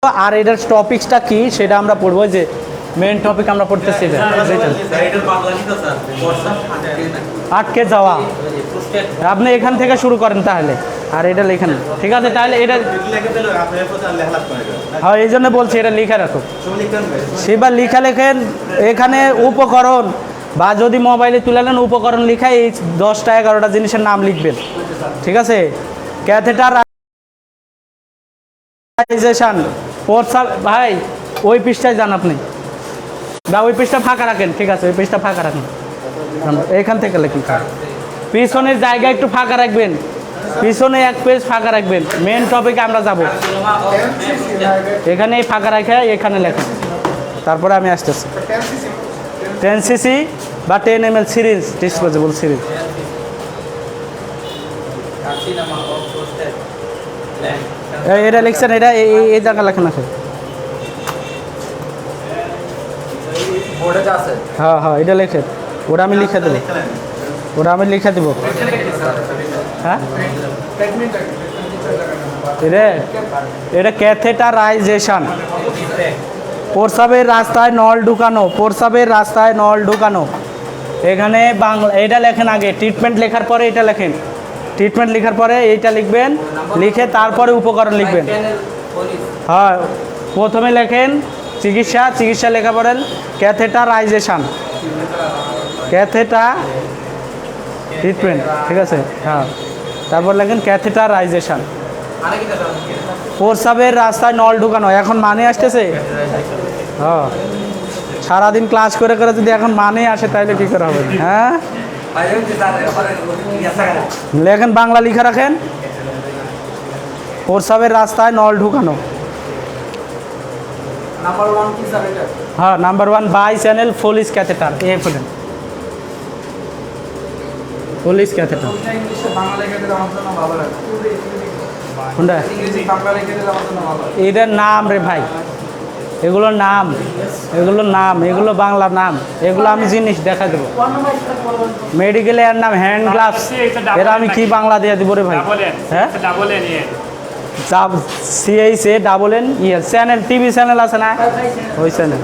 আর এটার টপিকসটা কি সেটা আমরা পড়বো, যে মেন টপিক আমরা পড়তেছি আটকে যাওয়া। আপনি এখান থেকে শুরু করেন তাহলে, আর এটা লেখেন, ঠিক আছে? তাহলে এটা হ্যাঁ, এই জন্য বলছি এটা লিখে রাখো। সেবার লিখা লেখেন এখানে উপকরণ, বা যদি মোবাইলে তুলে নেন উপকরণ লিখা এই 10টা 11টা জিনিসের নাম লিখবেন, ঠিক আছে? ক্যাথেটার ভাই ওই পৃষ্ঠায় যান আপনি, বা ওই পৃষ্ঠা ফাঁকা রাখেন, ঠিক আছে? ওই পৃষ্ঠা ফাঁকা রাখেন, এখান থেকে লেখেন। পিছনের জায়গা একটু ফাঁকা রাখবেন, পিছনে এক পেজ ফাঁকা রাখবেন। মেন টপিকে আমরা যাব, এখানে ফাঁকা রাখে এখানে লেখেন, তারপরে আমি আসতেছি। 10cc বা 10 ml সিরিজ, ডিসপোজেবল সিরিজ। এটা লিখছেন, এটা এই জায়গা লেখেন আছে। হ্যাঁ হ্যাঁ, এটা লেখেন, ওটা আমি লিখে দেবো, ওটা আমি লিখে দেবো। হ্যাঁ, এটা ক্যাথেটারাইজেশন, প্রস্রাবের রাস্তায় নল ঢুকানো, প্রস্রাবের রাস্তায় নল ঢুকানো। এখানে বাংলা এটা লেখেন আগে, ট্রিটমেন্ট লেখার পরে এটা লেখেন, ট্রিটমেন্ট লেখার পরে এইটা লিখবেন, লিখে তারপরে উপকরণ লিখবেন। হ্যাঁ, প্রথমে লেখেন চিকিৎসা, চিকিৎসা লেখা পড়েন ক্যাথেটারাইজেশন, ক্যাথেটার ট্রিটমেন্ট, ঠিক আছে? হ্যাঁ, তারপর লেখেন ক্যাথেটারাইজেশন। প্রস্রাবের রাস্তায় নল ঢুকানো, এখন মানে আসতেছে? হ্যাঁ, সারাদিন ক্লাস করে করে যদি এখন মানে আসে তাহলে কী করে হবে? হ্যাঁ, লেখেন, বাংলা লিখে রাখেন, প্রস্রাবের রাস্তায় নল ঢুকানো। হ্যাঁ, number 1 by channel Foley's catheter, এ বলেন ফোলিস ক্যাথেটার। কোনটা? এটার নাম রে ভাই, এগুলোর নাম, এগুলোর নাম, এগুলো বাংলা নাম, এগুলো আমি জিনিস দেখা দেবো। মেডিকেলে এর নাম হ্যান্ড গ্লাভস, এরা আমি কি বাংলা দিয়ে দিব রে ভাই? হ্যাঁ, CHANN চ্যানেল, টিভি চ্যানেল আছে না, ওই চ্যানেল।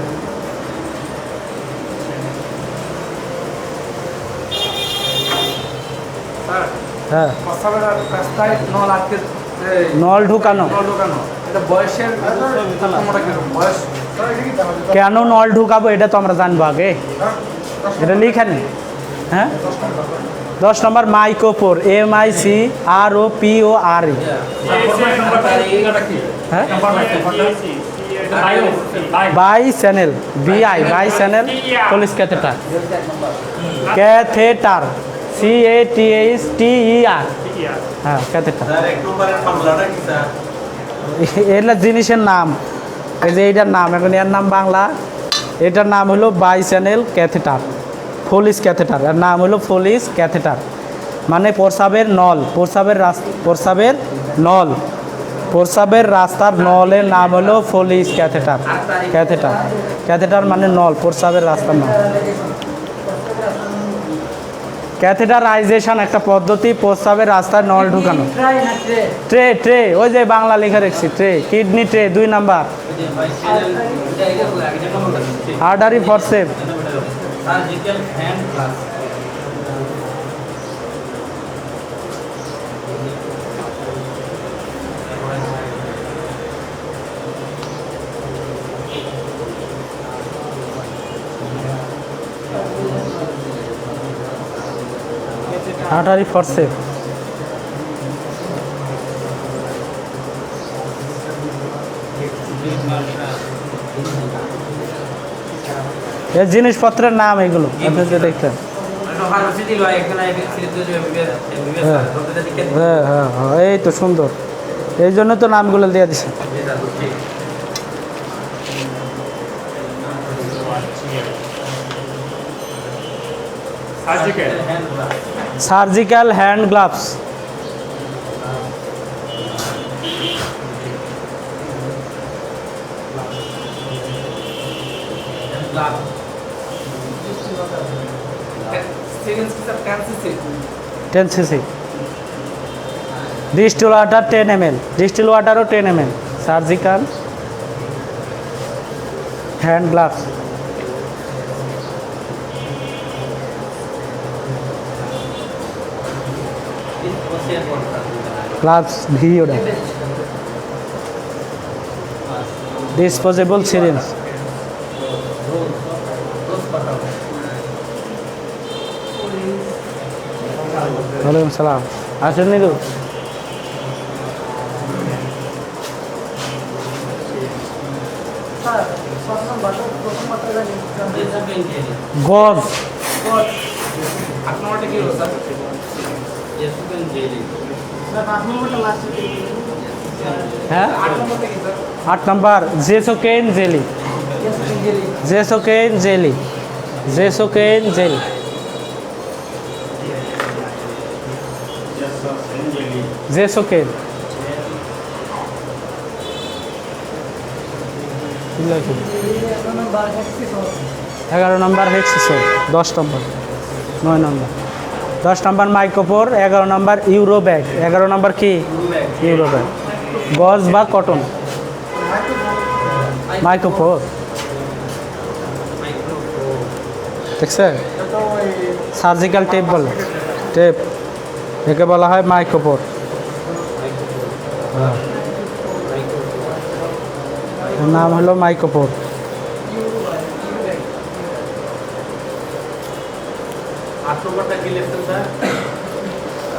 হ্যাঁ, নল ঢুকানো, কেন নল ঢুকাবো এটা তো আমরা জানবো আগে, এটা লিখে নেন। হ্যাঁ, 10 নম্বর মাইক্রোপোর, MICROPORE। হ্যাঁ, bi channel, BI bi channel Foley's catheter, catheter CATHTER। হ্যাঁ, ক্যাথেটার এগুলো জিনিসের নাম, এই যে এইটার নাম, এখন এর নাম বাংলা, এটার নাম হলো বাই চ্যানেল ক্যাথেটার, ফোলিস ক্যাথেটার, এর নাম হলো ফোলিস ক্যাথেটার, মানে প্রস্রাবের নল, প্রস্রাবের নল, প্রস্রাবের রাস্তার নলের নাম হলো ফোলিস ক্যাথেটার। ক্যাথেটার, ক্যাথেটার মানে নল, প্রস্রাবের রাস্তার নল। ক্যাথেটারাইজেশন একটা পদ্ধতি, প্রস্রাবের রাস্তায় নল ঢুকানো। ট্রে, ট্রে, ওই যে বাংলা লেখা রেখেছি, tray, kidney tray 2 number. Artery forcep, artery forcep. এই জিনিসপত্রের নাম এগুলো আপনি যে দেখতেন। হ্যাঁ হ্যাঁ হ্যাঁ, এই তো সুন্দর, এই জন্য তো নামগুলো দিয়ে দিছে। Surgical hand gloves, ten CC. Distil water 10 ml, distil ওয়াটারও 10 ml। Surgical hand gloves, gloves ভি ওটা, ডিসপোজেবল সিরিঞ্জ, ওয়ালাইকুম সালাম। আসেন নিদু, গজ, হ্যাঁ 8 নম্বর জেসোকেন জেলি, জেসোকেন জেলি, জেসোকেন জেলি, জেসোকেন 11 নম্বর হেক্সিসোল, 10 নম্বর, 9 নম্বর, 10 নম্বর মাইক্রোপোর, 11 নম্বর ইউরোব্যাগ, 11 নম্বর কি ইউরোব্যাগ, গজ বা কটন, মাইক্রোপোর দেখছে, সার্জিক্যাল টেপ বলে, টেপ একে বলা হয় মাইক্রোপোর। নাম হলো মাইক্রোপোর।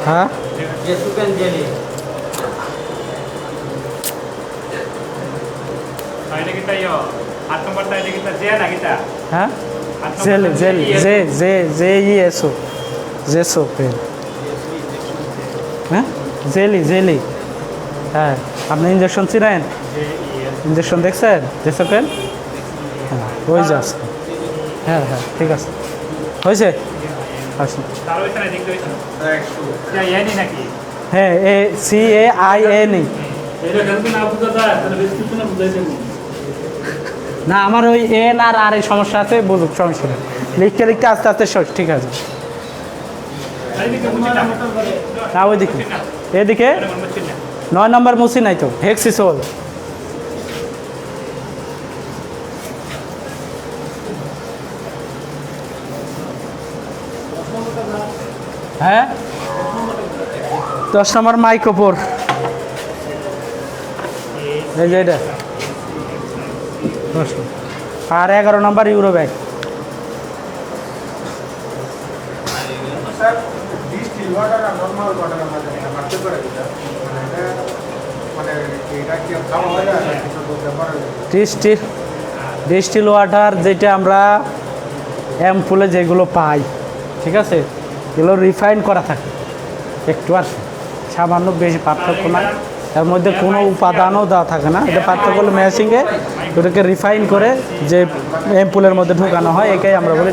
হ্যাঁ হ্যাঁ jelly, jelly, J J J E এসো, জেসো পেন, হ্যাঁ জেলি, জেলি, হ্যাঁ আপনি ইঞ্জেকশন চিনেন, ইঞ্জেকশন দেখছেন জেসো পেন, হ্যাঁ ওই যে আছে, হ্যাঁ হ্যাঁ ঠিক আছে হয়েছে, আসুন। হ্যাঁ A C A I N E, না আমার ওই এন আর আর এই সমস্যা আছে, বুঝুক সমস্যা নেই, লিখতে লিখতে আস্তে আস্তে ঠিক আছে। না ওইদিকে, এদিকে 9 নম্বর মুসি নাই তো, হেক্সিসোল, হ্যাঁ 10 নম্বর মাইক্রোপোর, এই যে এটা, আর 11 নম্বর ইউরোব্যাগ, ডিস্টিল ওয়াটার যেটা আমরা অ্যাম্পুলে যেগুলো পাই, ঠিক আছে, এগুলো রিফাইন করা থাকে একটু, আর সামান্য বেশি পার্থক্য না, এর মধ্যে কোনো উপাদানও দেওয়া থাকে না, এটা পার্থক্য হলো মেশিংয়ে ওটাকে রিফাইন করে যে অ্যাম্পুলের মধ্যে ঢুকানো হয়, এটাই আমরা বলি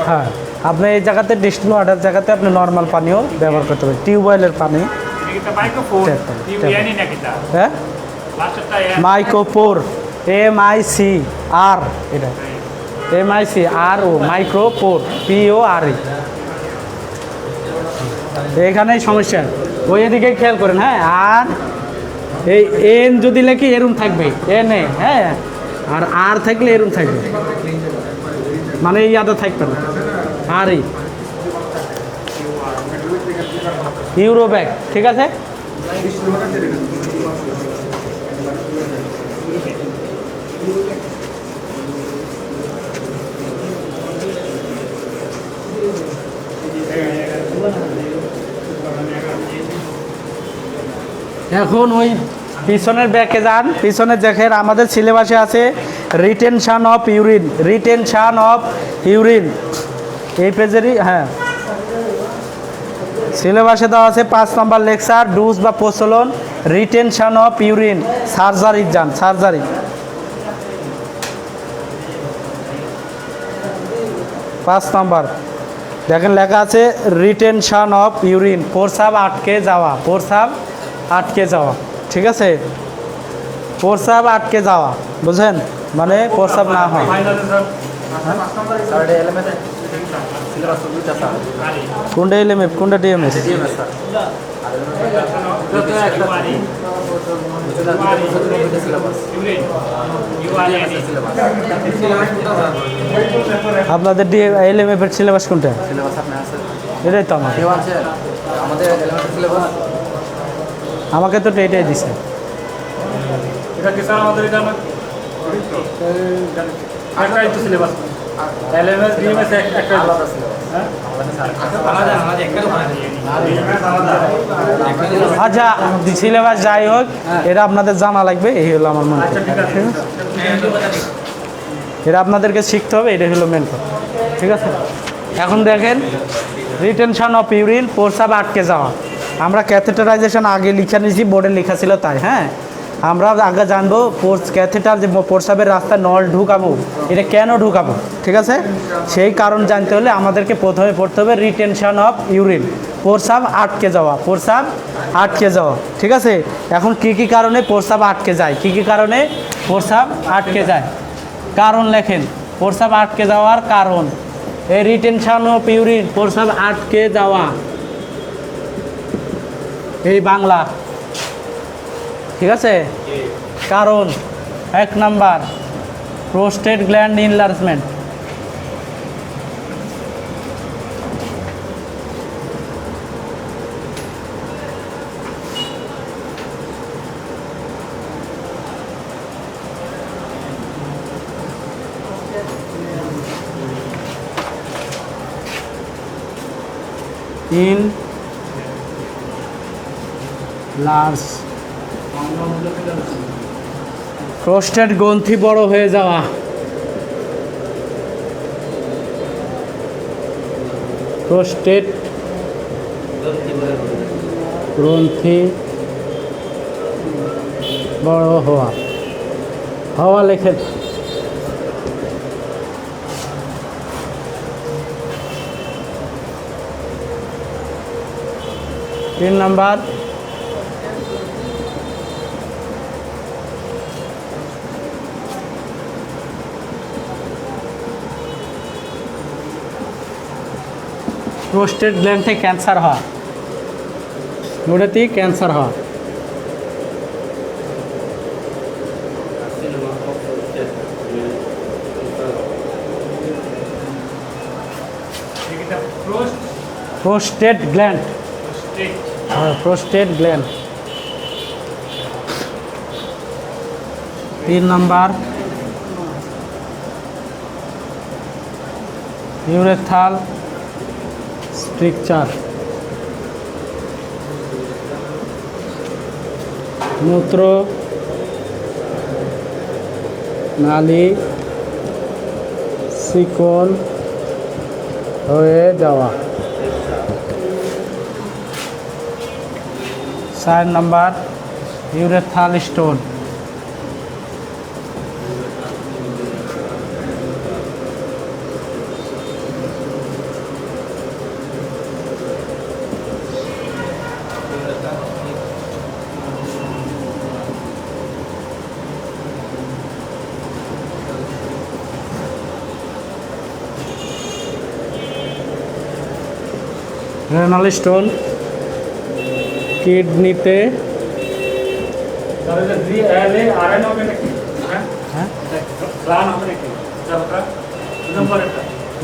হ্যাঁ। আপনি এই জায়গাতে ডিস্টিল ওয়াটার জায়গাতে আপনি নর্মাল পানিও ব্যবহার করতে পারেন, টিউবওয়েলের পানি, হ্যাঁ মাইক্রোপোর, MIC আর, এটা MIC আর ও মাইক্রোপোর, PORE, এখানেই সমস্যা, ওই এদিকে খেয়াল করেন, হ্যাঁ আর এই এন যদি লেখি এরম থাকবে এন এ, হ্যাঁ আর আর থাকলে এরম থাকবে, মানে এই আদা থাকবে না, আর এই ইউরোব্যাগ, ঠিক আছে। এখন ওই পিছনের ব্যাকে যান, পিছনের দেখেন আমাদের সিলেবাসে আছে retention of urine, retention of urine, এই পেজেরই, হ্যাঁ সিলেবাসে দেওয়া আছে 5 নম্বর লেকচার, ডুজ বা প্রচলন, রিটেনশন অফ ইউরিন, সার্জারি যান, সার্জারি 5 নম্বর দেখেন লেখা আছে রিটেনশন অফ ইউরিন, প্রস্রাব আটকে যাওয়া, প্রস্রাব আটকে যাওয়া, ঠিক আছে, প্রস্রাব আটকে যাওয়া, বুঝেন, মানে প্রস্রাব না হয়, কোনটা এলএমএফ কোনটা ডিএমএস, আপনাদের এলএমএফ এর সিলেবাস কোনটা? এটাই তো আমার, আমাকে তো এটাই দিছে। এটা কি স্যার আমাদের এটা না একটাই তো সিলেবাস এলএমএস ডিএমএস একটা আলাদা সিলেবাস হ্যাঁ আলাদা আলাদা একটা আচ্ছা সিলেবাস যাই হোক এটা আপনাদের জানা লাগবে, এই হলো আমার মনে হয়। এটা আপনাদেরকে শিখতে হবে, এটা হলো মেন কথা, ঠিক আছে? এখন দেখেন রিটেনশন অফ ইউরিন, প্রস্রাব আটকে যাওয়া। আমরা ক্যাথেটারাইজেশন আগে লিখে নিয়েছি, বোর্ডে লেখা ছিল তাই। হ্যাঁ, আমরা আগে জানবো ক্যাথেটার যে প্রস্রাবের রাস্তায় নল ঢুকাবো, এটা কেন ঢুকাবো, ঠিক আছে? সেই কারণ জানতে হলে আমাদেরকে প্রথমে পড়তে হবে রিটেনশন অফ ইউরিন, প্রস্রাব আটকে যাওয়া, প্রস্রাব আটকে যাওয়া, ঠিক আছে? এখন কি কি কারণে প্রস্রাব আটকে যায়, কি কি কারণে প্রস্রাব আটকে যায়, কারণ লেখেন। প্রস্রাব আটকে যাওয়ার কারণ, এই রিটেনশন অফ ইউরিন, প্রস্রাব আটকে যাওয়া, এই বাংলা, ঠিক আছে? কারণ 1 number prostate gland enlargement, large prostate গ্রন্থি বড় হয়ে যাওয়া, প্রোস্টেট গ্রন্থি বড় হওয়া, হওয়া লেখে। তিন নাম্বার প্রোস্টেট গ্ল্যান্ডে ক্যান্সার হওয়া, ওটাতেই ক্যান্সার হওয়া। Prostate gland, prostate gland. 3 number urethral structure, মূত্র নালী চিকন হয়ে যাওয়া। 4 number urethral stone, renal stone কিডনিতে,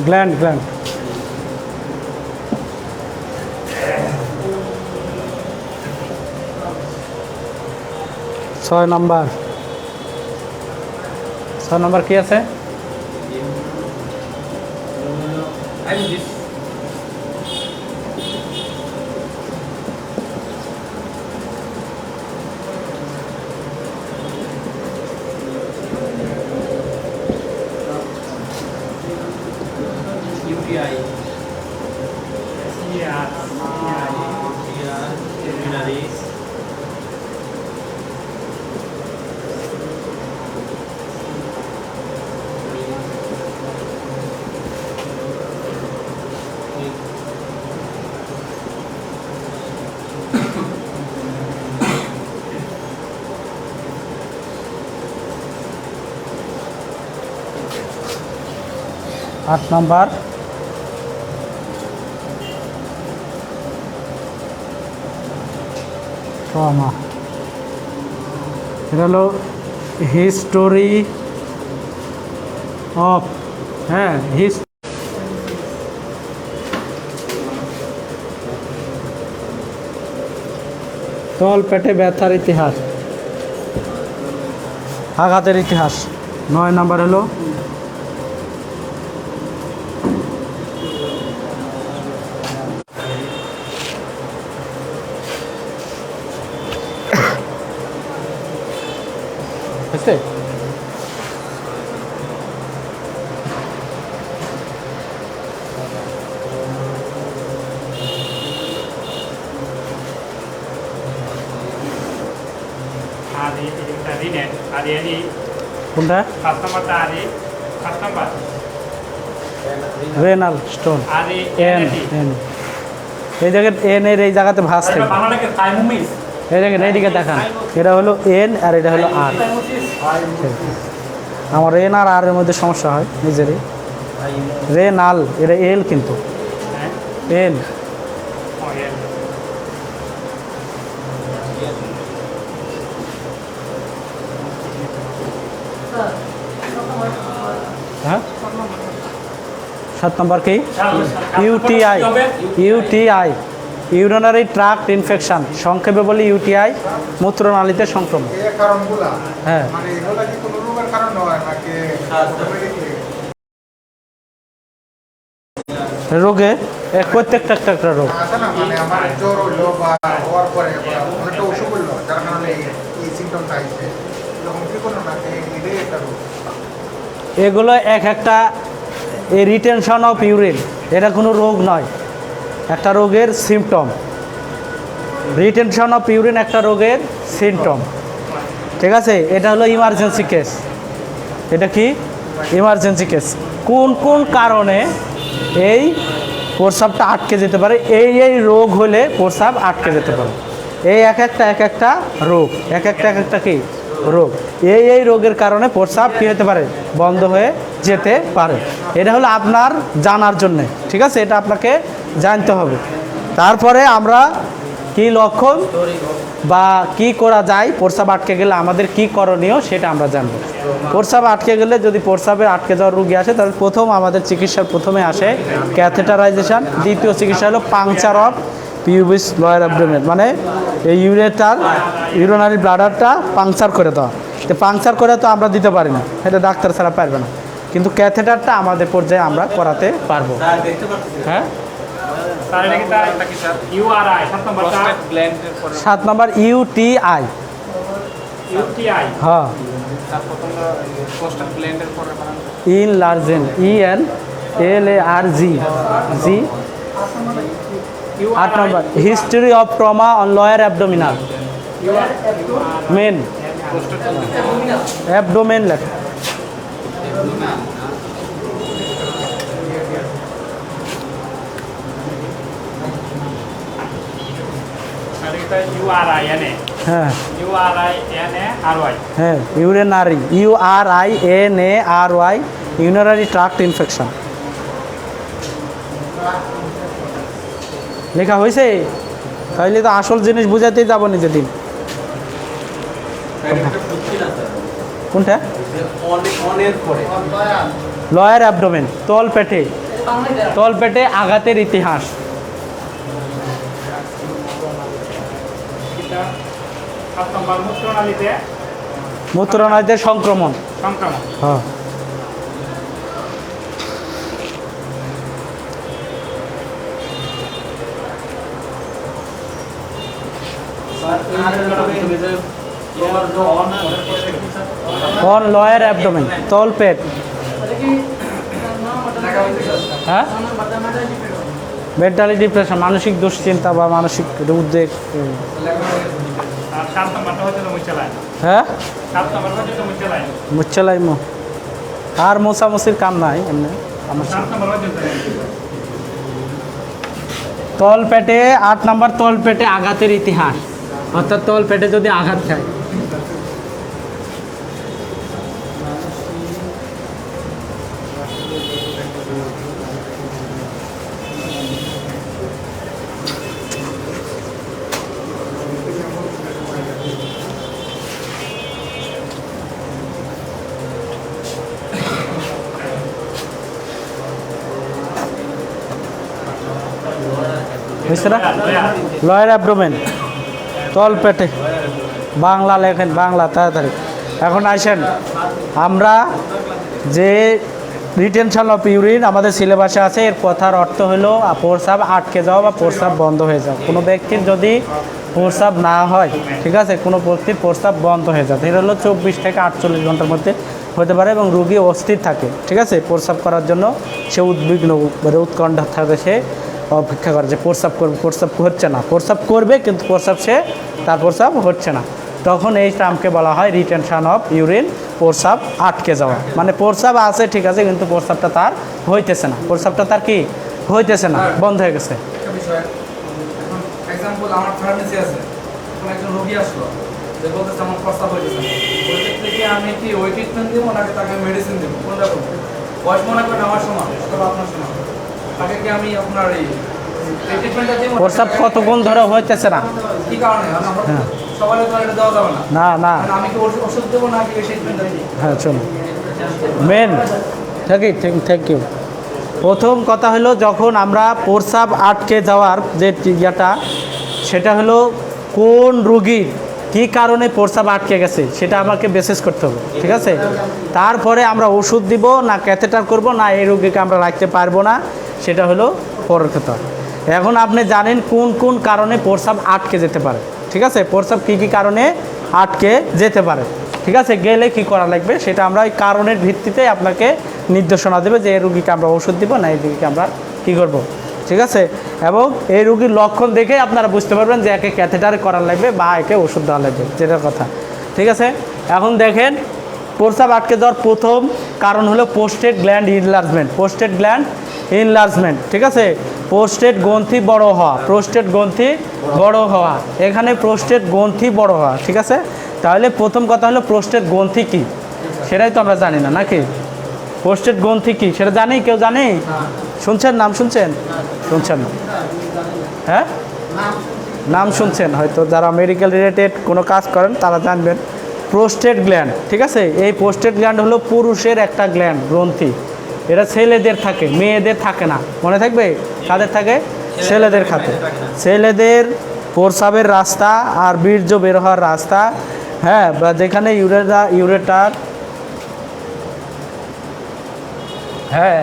গ্ল্যান্ড গ্ল্যান্ড। 6 নাম্বার, 6 নাম্বার কি আছে? आठ नंबर ट्रॉमा। এটা হলো হিস্টোরি অফ, হ্যাঁ তলপেটে ব্যথার ইতিহাস, আঘাতের ইতিহাস। 9 নাম্বার হলো বুঝতে কোনটা? রেনাল স্টোন, এন এন এই জায়গায় এন এর এই জায়গাতে ভাঁজ থাকে। এই দেখেন এইদিকে দেখান, এটা হলো এন আর এটা হলো আর। আমার এন আর আর এর মধ্যে সমস্যা হয় নিজেরই। রেনাল এটা এল কিন্তু এন। হ্যাঁ 7 নম্বর কি? UTI, UTI urinary tract infection, সংক্ষেপে বলি ইউটিআই, মূত্রনালীতে সংক্রমণ। হ্যাঁ রোগে প্রত্যেকটা একটা রোগ। এগুলো একটা এই রিটেনশন অফ ইউরিন, এটা কোনো রোগ নয়, একটা রোগের সিমটম। রিটেনশন অফ ইউরিন একটা রোগের সিমটম, ঠিক আছে? এটা হলো ইমার্জেন্সি কেস। এটা কি ইমার্জেন্সি কেস? কোন কোন কারণে এই প্রস্রাবটা আটকে যেতে পারে, এই রোগ হলে প্রস্রাব আটকে যেতে পারে। এই এক একটা রোগ, এক একটা কি রোগ, এই রোগের কারণে প্রস্রাব কী হতে পারে, বন্ধ হয়ে যেতে পারে। এটা হলো আপনার জানার জন্যে, ঠিক আছে? এটা আপনাকে জানতে হবে। তারপরে আমরা কি লক্ষণ বা কি করা যায়, প্রস্রাব আটকে গেলে আমাদের কি করণীয় সেটা আমরা জানবো। প্রস্রাব আটকে গেলে, যদি প্রস্রাবে আটকে যাওয়ার রোগী আসে, তাহলে আমাদের চিকিৎসার প্রথমে আসে ক্যাথেটারাইজেশন। দ্বিতীয় চিকিৎসা হলো puncture of pubis lower abdomen, মানে এই ইউরিনারি ব্লাডারটা পাংচার করে দেওয়া। তো পাংচার করে তো আমরা দিতে পারি না, এটা ডাক্তার ছাড়া পারবে না, কিন্তু ক্যাথেটারটা আমাদের পর্যায়ে আমরা করাতে পারবো। হ্যাঁ 7 নম্বর ইউটিআই, হ্যাঁ enlarge, ENLARG। 8 number history of trauma on lower abdominal মেন, অ্যাবডোমেন লেখা। হ্যাঁ হ্যাঁ urinary, URINARY, urinary tract infection লেখা হয়েছে। তাইলে তো আসল জিনিস বুঝাতেই যাবো নিজে দিন। কোনটা? লয়ার অ্যাবডোমেন, তলপেটে আঘাতের ইতিহাস। মূত্রনালীতে সংক্রমণ। হ্যাঁ অন লোয়ার অ্যাবডোমেন, তলপেট। হ্যাঁ মেন্টালি ডিপ্রেশন, মানসিক দুশ্চিন্তা বা মানসিক উদ্বেগ। হ্যাঁ মুচ্ছালাই আর মোছামুছির কাম নাই এমনি। তলপেটে 8 নম্বর তলপেটে আঘাতের ইতিহাস, অর্থাৎ তলপেটে যদি আঘাত খায়। বুঝছে না? লয়ার অ্যাবডোমেন, তল পেটে। বাংলা লেখেন, বাংলা তাড়াতাড়ি। এখন আসেন, আমরা যে রিটেনশন অফ ইউরিন আমাদের সিলেবাসে আছে, এর কথার অর্থ হলো প্রস্রাব আটকে যাওয়া বা প্রস্রাব বন্ধ হয়ে যাওয়া। কোনো ব্যক্তির যদি প্রস্রাব না হয়, ঠিক আছে, কোনো ব্যক্তির প্রস্রাব বন্ধ হয়ে যায়, এটা হলো 24 থেকে 48 ঘন্টার মধ্যে হতে পারে এবং রুগী অস্থির থাকে, ঠিক আছে, প্রস্রাব করার জন্য সে উদ্বিগ্ন, মানে উৎকণ্ঠা থাকে, সে অপেক্ষা করে যে প্রস্রাব করবে, প্রস্রাব হচ্ছে না, প্রস্রাব করবে কিন্তু তার প্রস্রাব হচ্ছে না, তখন এই টার্মকে বলা হয় রিটেনশন অফ ইউরিন, প্রস্রাব আটকে যাওয়া। মানে প্রস্রাব আছে ঠিক আছে, কিন্তু প্রস্রাবটা তার হইতেছে না, প্রস্রাবটা তার কি হইতেছে না, বন্ধ হয়ে গেছে। একটা বিষয়, এখন এক্সাম্পল আমার ফার্মেসি আছে, এখন একজন রোগী আসলো যে বলতেছে আমার প্রস্তাব হইতেছে না, ওই ক্ষেত্রে কি আমি কি ওই ট্রিটমেন্ট দিব নাকি তাকে মেডিসিন দিব, কোনটা করবো? বয়স মনে করেন আমার সমান অথবা আপনার সমান, তাকে কি আমি আপনার এই ট্রিটমেন্টটা দিব? প্রস্রাব কতক্ষণ ধরে হইতেছে না? কি কারণে আমরা হ্যাঁ। সবাই তো এটা দেওয়া যাবে না, না না, মানে আমি কি ওষুধ দেবো নাকি এই ট্রিটমেন্টটা দিব? হ্যাঁ চলো মেন থ্যাংক ইউ। প্রথম কথা হলো, যখন আমরা প্রস্রাব আটকে যাওয়ার যে ইয়েটা, সেটা হলো কোন রুগীর কী কারণে প্রস্রাব আটকে গেছে সেটা আমাকে বেসিস করতে হবে, ঠিক আছে। তারপরে আমরা ওষুধ দিব না ক্যাথেটার করব না এই রুগীকে আমরা রাখতে পারবো না, সেটা হলো পরের কথা। এখন আপনি জানেন কোন কোন কারণে প্রস্রাব আটকে যেতে পারে, ঠিক আছে, প্রস্রাব কী কী কারণে আটকে যেতে পারে, ঠিক আছে, গেলে কি করা লাগবে সেটা আমরা ওই কারণের ভিত্তিতে আপনাকে নির্দেশনা দেবে যে এই রুগীকে আমরা ওষুধ দিব না এই রুগীকে আমরা কী করব, ঠিক আছে। এবং এই রুগীর লক্ষণ দেখে আপনারা বুঝতে পারবেন যে একে ক্যাথেটার করা লাগবে বা একে ওষুধ দেওয়া লাগবে, যেটার কথা, ঠিক আছে। এখন দেখেন, প্রস্রাব আটকে যাওয়ার প্রথম কারণ হলো prostate gland enlargement, prostate gland enlargement, ঠিক আছে, প্রোস্টেট গ্রন্থি বড় হওয়া, প্রোস্টেট গ্রন্থি বড় হওয়া, এখানে প্রোস্টেট গ্রন্থি বড় হওয়া, ঠিক আছে। তাহলে প্রথম কথা হলো প্রোস্টেট গ্রন্থি কী সেটাই তো আমরা জানি না, নাকি? প্রোস্টেট গ্রন্থি কী সেটা জানি, কেউ জানে? শুনছেন, নাম শুনছেন? শুনছেন না? হ্যাঁ, নাম শুনছেন হয়তো, যারা মেডিকেল রিলেটেড কোনো কাজ করেন তারা জানবেন। প্রোস্টেট গ্ল্যান্ড, ঠিক আছে, এই প্রোস্টেট গ্ল্যান্ড হলো পুরুষের একটা গ্ল্যান্ড, গ্রন্থি, এটা ছেলেদের থাকে, মেয়েদের থাকে না, মনে থাকবে, কাদের থাকে? ছেলেদের থাকে। ছেলেদের প্রস্রাবের রাস্তা আর বীর্য বের হওয়ার রাস্তা, হ্যাঁ, বা যেখানে ইউরেটার, হ্যাঁ,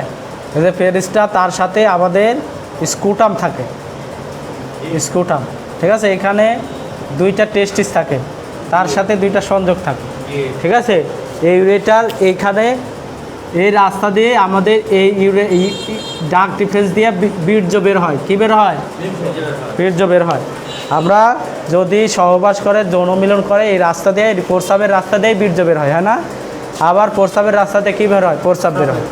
এই যে পেরিসটা, তার সাথে আমাদের স্কুটাম থাকে, স্কুটাম, ঠিক আছে, এখানে দুইটা টেস্টিস থাকে, তার সাথে দুইটা সংযোগ থাকে, ঠিক আছে। এই ইউরেটার এইখানে, এই রাস্তা দিয়ে আমাদের এই ডার্ক ডিফেন্স দিয়ে বীর্য বের হয়, কী বের হয়? বীর্য বের হয়। আমরা যদি সহবাস করে, যৌন মিলন করে, এই রাস্তা দিয়ে, প্রস্রাবের রাস্তা দিয়ে বীর্য বের হয়, হ্যাঁ না? আবার প্রস্রাবের রাস্তাতে কী বের হয়? প্রস্রাব বের হয়।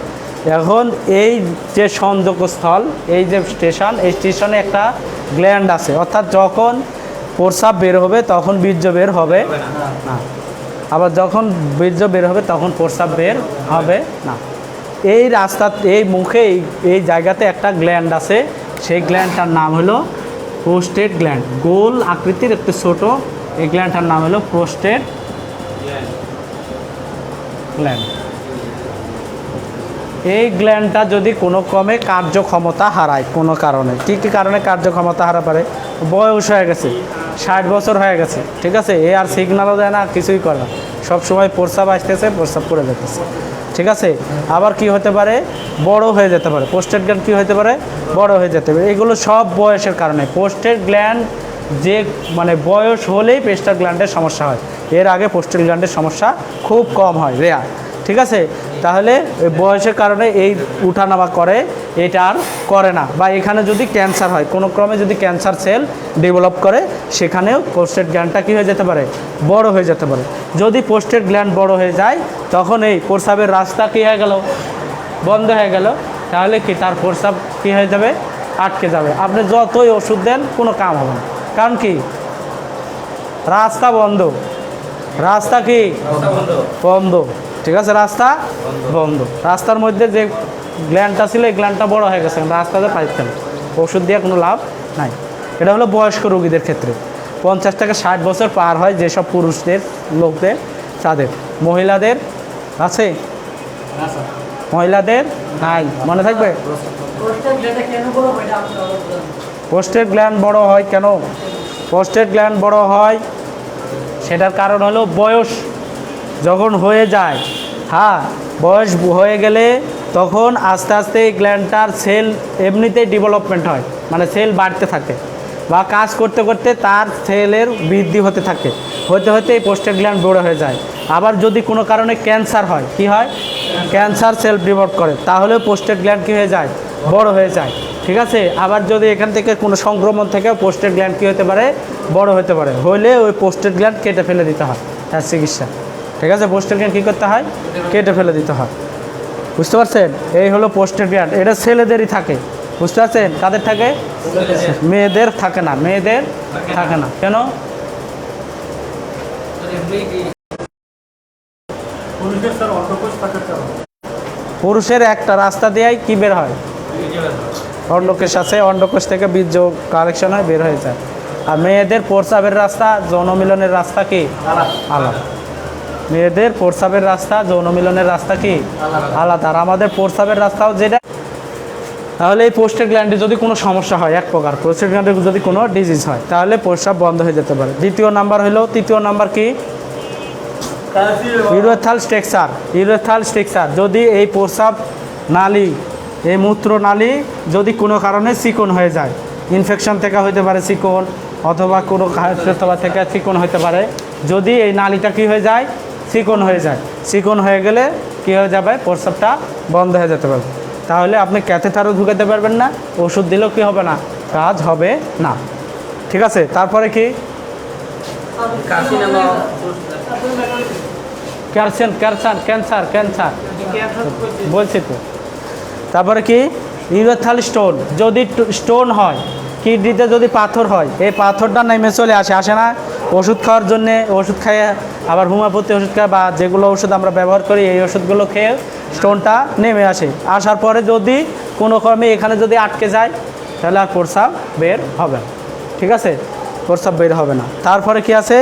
এখন এই যে সংযোগস্থল, এই যে স্টেশন, এই স্টেশনে একটা গ্ল্যান্ড আছে, অর্থাৎ যখন প্রস্রাব বের হবে তখন বীর্য বের হবে না, আবার যখন বীর্য বের হবে তখন প্রস্রাব বের হবে না। এই রাস্তা, এই মুখে, এই জায়গাতে একটা গ্ল্যান্ড আছে, সেই গ্ল্যান্ডটার নাম হলো প্রোস্টেট গ্ল্যান্ড, গোল আকৃতির, একটু ছোট, এই গ্ল্যান্ডটার নাম হলো প্রোস্টেট গ্ল্যান্ড। এই গ্ল্যান্ডটা যদি কোনো ক্রমে কার্যক্ষমতা হারায়, কোনো কারণে, কী কী কারণে কার্যক্ষমতা হারা পারে? বয়স হয়ে গেছে, 60 বছর হয়ে গেছে, ঠিক আছে, এ আর সিগন্যালও দেয় না, কিছুই করে না, সবসময় প্রস্রাব আসতেছে, প্রস্রাব করে যেতেছে, ঠিক আছে। আবার কি হতে পারে? বড় হয়ে যেতে পারে, প্রোস্টেট গ্ল্যান্ড কী হতে পারে? বড় হয়ে যেতে পারে। এগুলো সব বয়সের কারণে। প্রোস্টেট গ্ল্যান্ড যে, মানে বয়স হলেই প্রোস্টেট গ্ল্যান্ডের সমস্যা হয়, এর আগে প্রোস্টেট গ্ল্যান্ডের সমস্যা খুব কম হয়, রেয়ার, ঠিক আছে। তাহলে বয়সের কারণে এই উঠানামা করে, এটা আর করে না। বা এখানে যদি ক্যান্সার হয়, কোনো ক্রমে যদি ক্যান্সার সেল ডেভেলপ করে, সেখানেও প্রোস্টেট গ্ল্যান্ডটা কী হয়ে যেতে পারে? বড় হয়ে যেতে পারে। যদি প্রোস্টেট গ্ল্যান্ড বড় হয়ে যায়, তখন এই প্রস্রাবের রাস্তা কী হয়ে গেল? বন্ধ হয়ে গেল। তাহলে কি তার প্রস্রাব কী হয়ে যাবে? আটকে যাবে। আপনি যতই ওষুধ দেন কোনো কাম হবে না, কারণ কি? রাস্তা বন্ধ, রাস্তা কি বন্ধ, ঠিক আছে, রাস্তা বন্ধ। রাস্তার মধ্যে যে গ্ল্যান্ডটা ছিল, এই গ্ল্যান্ডটা বড় হয়ে গেছে, রাস্তাতে পাইতেন, ওষুধ দিয়ে কোনো লাভ নাই। এটা হলো বয়স্ক রোগীদের ক্ষেত্রে, 50 থেকে 60 বছর পার হয় যেসব পুরুষদের, লোকদের, তাদের। মহিলাদের আছে? মহিলাদের নাই, মনে থাকবে? প্রোস্টেট গ্ল্যান্ড বড় হয় কেন? প্রোস্টেট গ্ল্যান্ড বড় হয় সেটার কারণ হলো বয়স যখন হয়ে যায়, হ্যাঁ, বয়স হয়ে গেলে তখন আস্তে আস্তে এই গ্ল্যান্ডটার সেল এমনিতেই ডেভেলপমেন্ট হয়, মানে সেল বাড়তে থাকে বা কাজ করতে করতে তার সেলের বৃদ্ধি হতে থাকে, হতে হতে এই প্রোস্টেট গ্ল্যান্ড বড় হয়ে যায়। আবার যদি কোনো কারণে ক্যান্সার হয়, কি হয়? ক্যান্সার সেল ডেভেলপ করে, তাহলে প্রোস্টেট গ্ল্যান্ড কী হয়ে যায়? বড় হয়ে যায়। ঠিক আছে, আবার যদি এখান থেকে কোনো সংক্রমণ থেকে প্রোস্টেট গ্ল্যান্ড কী হতে পারে? বড় হতে পারে, হলে ওই প্রোস্টেট গ্ল্যান্ড কেটে ফেলে দিতে হয় তার চিকিৎসা। ঠিক আছে, প্রোস্টেট গ্ল্যান্ড কী করতে হয়? কেটে ফেলে দিতে হয়। বুঝতে পারছেন? এই হলো প্রোস্টেট গ্ল্যান্ড। এটা ছেলেদেরই থাকে, বুঝতে পারছেন? কাদের থাকে? মেয়েদের থাকে না, মেয়েদের থাকে না। কেন? পুরুষের স্যার অন্ডকোষ থাকার কারণ পুরুষের একটা রাস্তা দিয়েই কি বের হয়? অন্ডকোষ আছে, অন্ডকোষ থেকে বীর্য কালেকশন হয়, বের হয়ে যায়। আর মেয়েদের প্রস্রাবের রাস্তা, যৌন মিলনের রাস্তা কি আলাদা। মেয়েদের প্রস্রাবের রাস্তা, যৌন মিলনের রাস্তা কি আলাদা। আর আমাদের প্রস্রাবের রাস্তাও যেটা। তাহলে এই প্রোস্টেট গ্ল্যান্ডে যদি কোনো সমস্যা হয়, এক প্রকার প্রোস্টেট গ্ল্যান্ডে যদি কোনো ডিজিজ হয়, তাহলে প্রস্রাব বন্ধ হয়ে যেতে পারে। তৃতীয় নাম্বার কি? ইউরেথাল স্ট্রাকচার। ইউরেথাল স্ট্রাকচার, যদি এই প্রস্রাব নালী, এই মূত্র নালী যদি কোনো কারণে চিকন হয়ে যায়, ইনফেকশন থেকে হতে পারে চিকন, অথবা কোনো থেকে চিকন হতে পারে। যদি এই নালীটা কি হয়ে যায়? চিকন হয়ে যায়। চিকন হয়ে গেলে কি হয়ে যাবে? প্রস্রাবটা বন্ধ হয়ে যেতে পারে। তাহলে আপনি ক্যাথেটারও ঢুকাতে পারবেন না, ওষুধ দিলেও কি হবে না? কাজ হবে না। ঠিক আছে, তারপরে কি? ক্যান্সার বলছি তো। তারপরে কি? ইউরেথাল স্টোন। যদি স্টোন হয়, কিডনিতে যদি পাথর হয়, এই পাথরটা নেমে চলে আসে না? ওষুধ খাওয়ার জন্যে ওষুধ খাইয়ে, আবার হোমিওপ্যাথি ওষুধ খায় বা যেগুলো ওষুধ আমরা ব্যবহার করি, এই ওষুধগুলো খেয়ে স্টোনটা নেমে আসে। আসার পরে যদি কোনো ক্রমে এখানে যদি আটকে যায়, তাহলে আর প্রস্রাব বের হবে না। ঠিক আছে, প্রস্রাব বের হবে না। তারপরে কি আছে?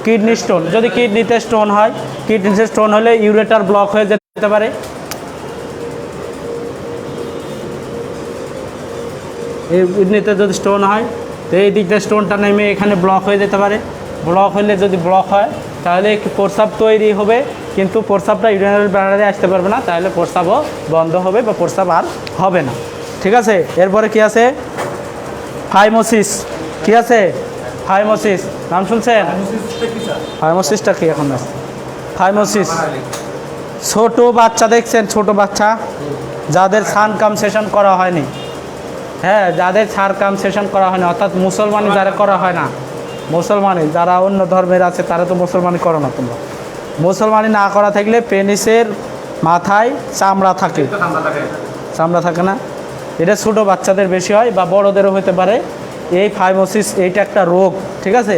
Kidney stone. যদি কিডনিতে স্টোন হয়, কিডনিতে স্টোন হলে ইউরেটার ব্লক হয়ে যেতে পারে। এই কিডনিতে যদি স্টোন হয়, তো এই দিকটা স্টোনটা নেমে এখানে ব্লক হয়ে যেতে পারে। ব্লক হলে যদি ব্লক হয়, তাহলে প্রস্রাব তৈরি হবে, কিন্তু প্রস্রাবটা ইউরিনারি ব্লাডারে আসতে পারবে না, তাহলে প্রস্রাবও বন্ধ হবে বা প্রস্রাব আর হবে না। ঠিক আছে, এরপরে কি আছে? ফাইমোসিস। কি আছে? ফাইমোসিস, নাম শুনছেন? ফাইমোসিসটা কি এখন আছে? ফাইমোসিস ছোট বাচ্চা দেখছেন, ছোট বাচ্চা যাদের সানকামসেশন করা হয়নি, হ্যাঁ, যাদের সানকামসেশন করা হয়নি, অর্থাৎ মুসলমানি যারা করা হয় না, মুসলমানি যারা অন্য ধর্মের আছে তারা তো মুসলমানি করো না তোমরা। মুসলমানি না করা থাকলে পেনিসের মাথায় চামড়া থাকে, চামড়া থাকে না? এটা ছোটো বাচ্চাদের বেশি হয় বা বড়োদেরও হতে পারে। এই ফাইমোসিস এইটা একটা রোগ, ঠিক আছে?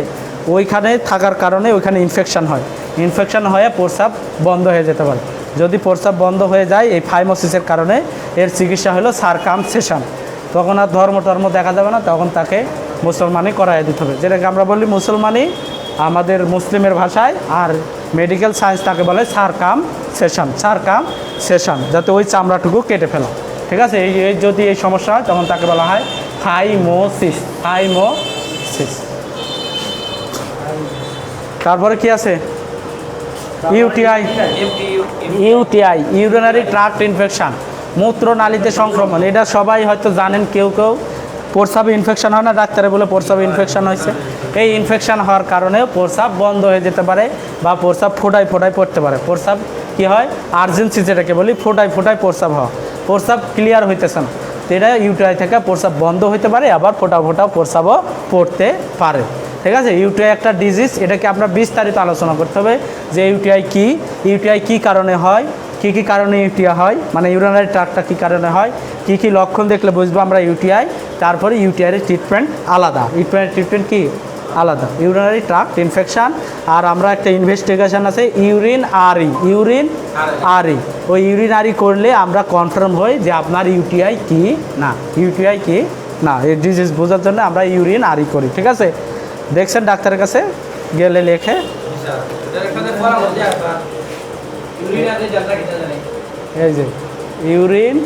ওইখানে থাকার কারণে ওইখানে ইনফেকশান হয়, ইনফেকশান হয়ে প্রস্রাব বন্ধ হয়ে যেতে পারে। যদি প্রস্রাব বন্ধ হয়ে যায় এই ফাইমোসিসের কারণে, এর চিকিৎসা হলো সারকামসেশন। তখন আর ধর্ম দেখা যাবে না, তখন তাকে মুসলমানি করাই দিতে হবে, যেটাকে আমরা বলি মুসলমানি আমাদের মুসলিমের ভাষায়, আর মেডিকেল সায়েন্স তাকে বলে সারকামসেশন। সারকামসেশন, যাতে ওই চামড়াটুকু কেটে ফেলা। ঠিক আছে, এই যদি এই সমস্যা হয় তখন তাকে বলা হয় ফাইমোসিস। ফাইমোসিস। তারপরে কি আছে? ইউটিআই। ইউরিনারি ট্রাক্ট ইনফেকশান, মূত্রনালীতে সংক্রমণ। এটা সবাই হয়তো জানেন, কেউ কেউ প্রস্রাবে ইনফেকশান হয় না, ডাক্তারে বলে প্রস্রাবে ইনফেকশান হয়েছে। এই ইনফেকশান হওয়ার কারণেও প্রস্রাব বন্ধ হয়ে যেতে পারে বা প্রস্রাব ফোটায় পড়তে পারে। প্রস্রাব কি হয়? আর্জেন্সি যেটাকে বলি, ফোটায় প্রস্রাব হওয়া, প্রস্রাব ক্লিয়ার হইতেছে না, তো এটা ইউটিআই থেকে প্রস্রাব বন্ধ হতে পারে, আবার ফোটাও প্রস্রাবও পড়তে পারে। ঠিক আছে, ইউটিআই একটা ডিজিজ, এটাকে আমরা বিস্তারিত আলোচনা করতে হবে যে ইউটিআই কী কারণে হয়, কী কারণে ইউটিআই হয়, মানে ইউরিনারি ট্রাক্টটা কী কারণে হয়, কী লক্ষণ দেখলে বুঝবো আমরা ইউটিআই। তারপরে ইউটিআইয়ের ট্রিটমেন্ট আলাদা, ট্রিটমেন্ট কি আলাদা, ইউরিনারি ট্রাক্ট ইনফেকশান। আর আমরা একটা ইনভেস্টিগেশন আছে ইউরিন আরি, ওই ইউরিন আরি করলে আমরা কনফার্ম হই যে আপনার ইউটিআই কি না, এই ডিজিজ বোঝার জন্য আমরা ইউরিন আরি করি। ঠিক আছে, দেখছেন ডাক্তারের কাছে গেলে লেখে, এই যে ইউরিন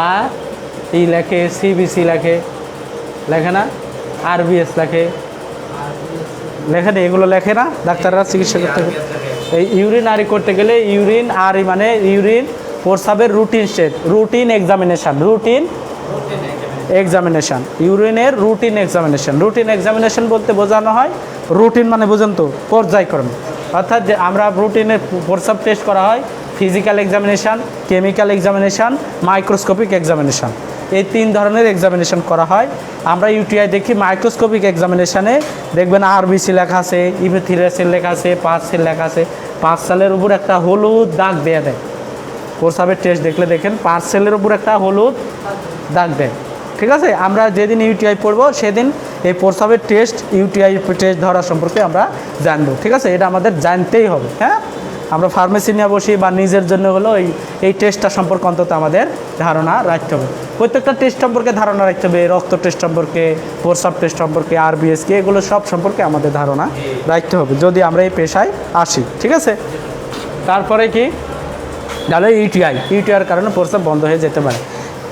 আর ই লেখে, সিবিসি লেখে, লেখে না, আরবিএস লেখে, লেখে না, এগুলো লেখে না ডাক্তাররা চিকিৎসা করতে গেলে। এই ইউরিনারি করতে গেলে ইউরিন আরি মানে ইউরিন প্রস্রাবের routine state, routine examination, routine examination, ইউরিনের রুটিন এক্সামিনেশান। রুটিন এক্সামিনেশান বলতে বোঝানো হয়, রুটিন মানে বুঝুন তো পর্যায়ক্রমে, অর্থাৎ যে আমরা রুটিনের প্রস্রাব টেস্ট করা হয় physical examination, chemical examination, microscopic examination, এই 3 ধরনের এক্সামিনেশান করা হয়। আমরা ইউটিআই দেখি মাইক্রোস্কোপিক এক্সামিনেশানে দেখবেন আরবিসি লেখা আছে, ইপিথিলিয়াল লেখা আছে, 5 সেল লেখা আছে, 5 সেলের উপর একটা হলুদ দাগ দেয়া দেয়। প্রস্রাবের টেস্ট দেখলে দেখেন 5 সেলের উপর একটা হলুদ দাগ দেয়, ঠিক আছে। আমরা যেদিন ইউটিআই পড়বো সেদিন এই প্রস্রাবের টেস্ট, ইউটিআই টেস্ট ধরা সম্পর্কে আমরা জানবো, ঠিক আছে। এটা আমাদের জানতেই হবে, হ্যাঁ। আমরা ফার্মেসি নিয়ে বসি বা নিজের জন্য হলো এই টেস্টটা সম্পর্কে অন্তত আমাদের ধারণা রাখতে হবে। প্রত্যেকটা টেস্ট সম্পর্কে ধারণা রাখতে হবে, রক্ত টেস্ট সম্পর্কে, প্রস্রাব টেস্ট সম্পর্কে, আরবিএসকে, এগুলো সব সম্পর্কে আমাদের ধারণা রাখতে হবে যদি আমরা এই পেশায় আসি, ঠিক আছে। তারপরে কি, তাহলে ইউটিআইয়ের কারণে প্রস্রাব বন্ধ হয়ে যেতে পারে।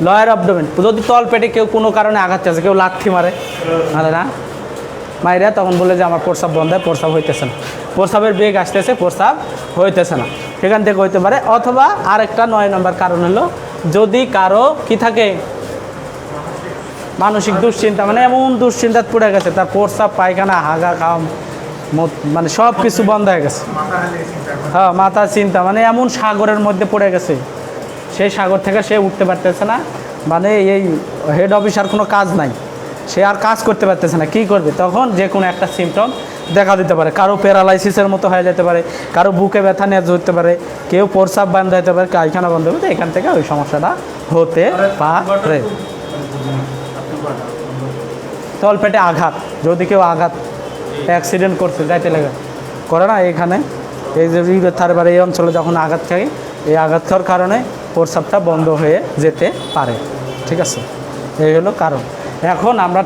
লয়ার অ্যাবডোমেন, যদি তল পেটে কেউ কোনো কারণে আঘাত চাচ্ছে, কেউ লাথি মারে না মাইরা, তখন বলে যে আমার প্রস্রাব বন্ধ হয়, প্রস্রাব হইতেছে না, প্রস্রাবের বেগ আসতেছে, প্রস্রাব হইতেছে না, সেখান থেকে হইতে পারে। অথবা আরেকটা 9 নম্বর কারণ হলো যদি কারো কি থাকে মানসিক দুশ্চিন্তা, মানে এমন দুশ্চিন্তা পড়ে গেছে তার প্রস্রাব পায়খানা হাগা খাওয়া মানে সব কিছু বন্ধ হয়ে গেছে, হ্যাঁ মাথা চিন্তা, মানে এমন সাগরের মধ্যে পড়ে গেছে, সেই সাগর থেকে সে উঠতে পারতেছে না, মানে এই হেড অফিসার কোনো কাজ নাই, সে আর কাজ করতে পারতেছে না, কী করবে? তখন যে কোনো একটা সিমটম দেখা দিতে পারে। কারো প্যারালাইসিসের মতো হয়ে যেতে পারে, কারো বুকে ব্যথা নিয়ে হতে পারে, কেউ প্রস্রাব বন্ধ হতে পারে, পায়খানা বন্ধ হতে, এখান থেকে ওই সমস্যাটা হতে পারে। তলপেটে আঘাত, যদি কেউ আঘাত অ্যাক্সিডেন্ট করছে যাইতে লেগে করে না, এখানে এই যে থারবার এই অঞ্চলে যখন আঘাত খায়, এই আঘাত খাওয়ার কারণে প্রস্রাবটা বন্ধ হয়ে যেতে পারে, ঠিক আছে। এই হলো কারণ। এখন আমরা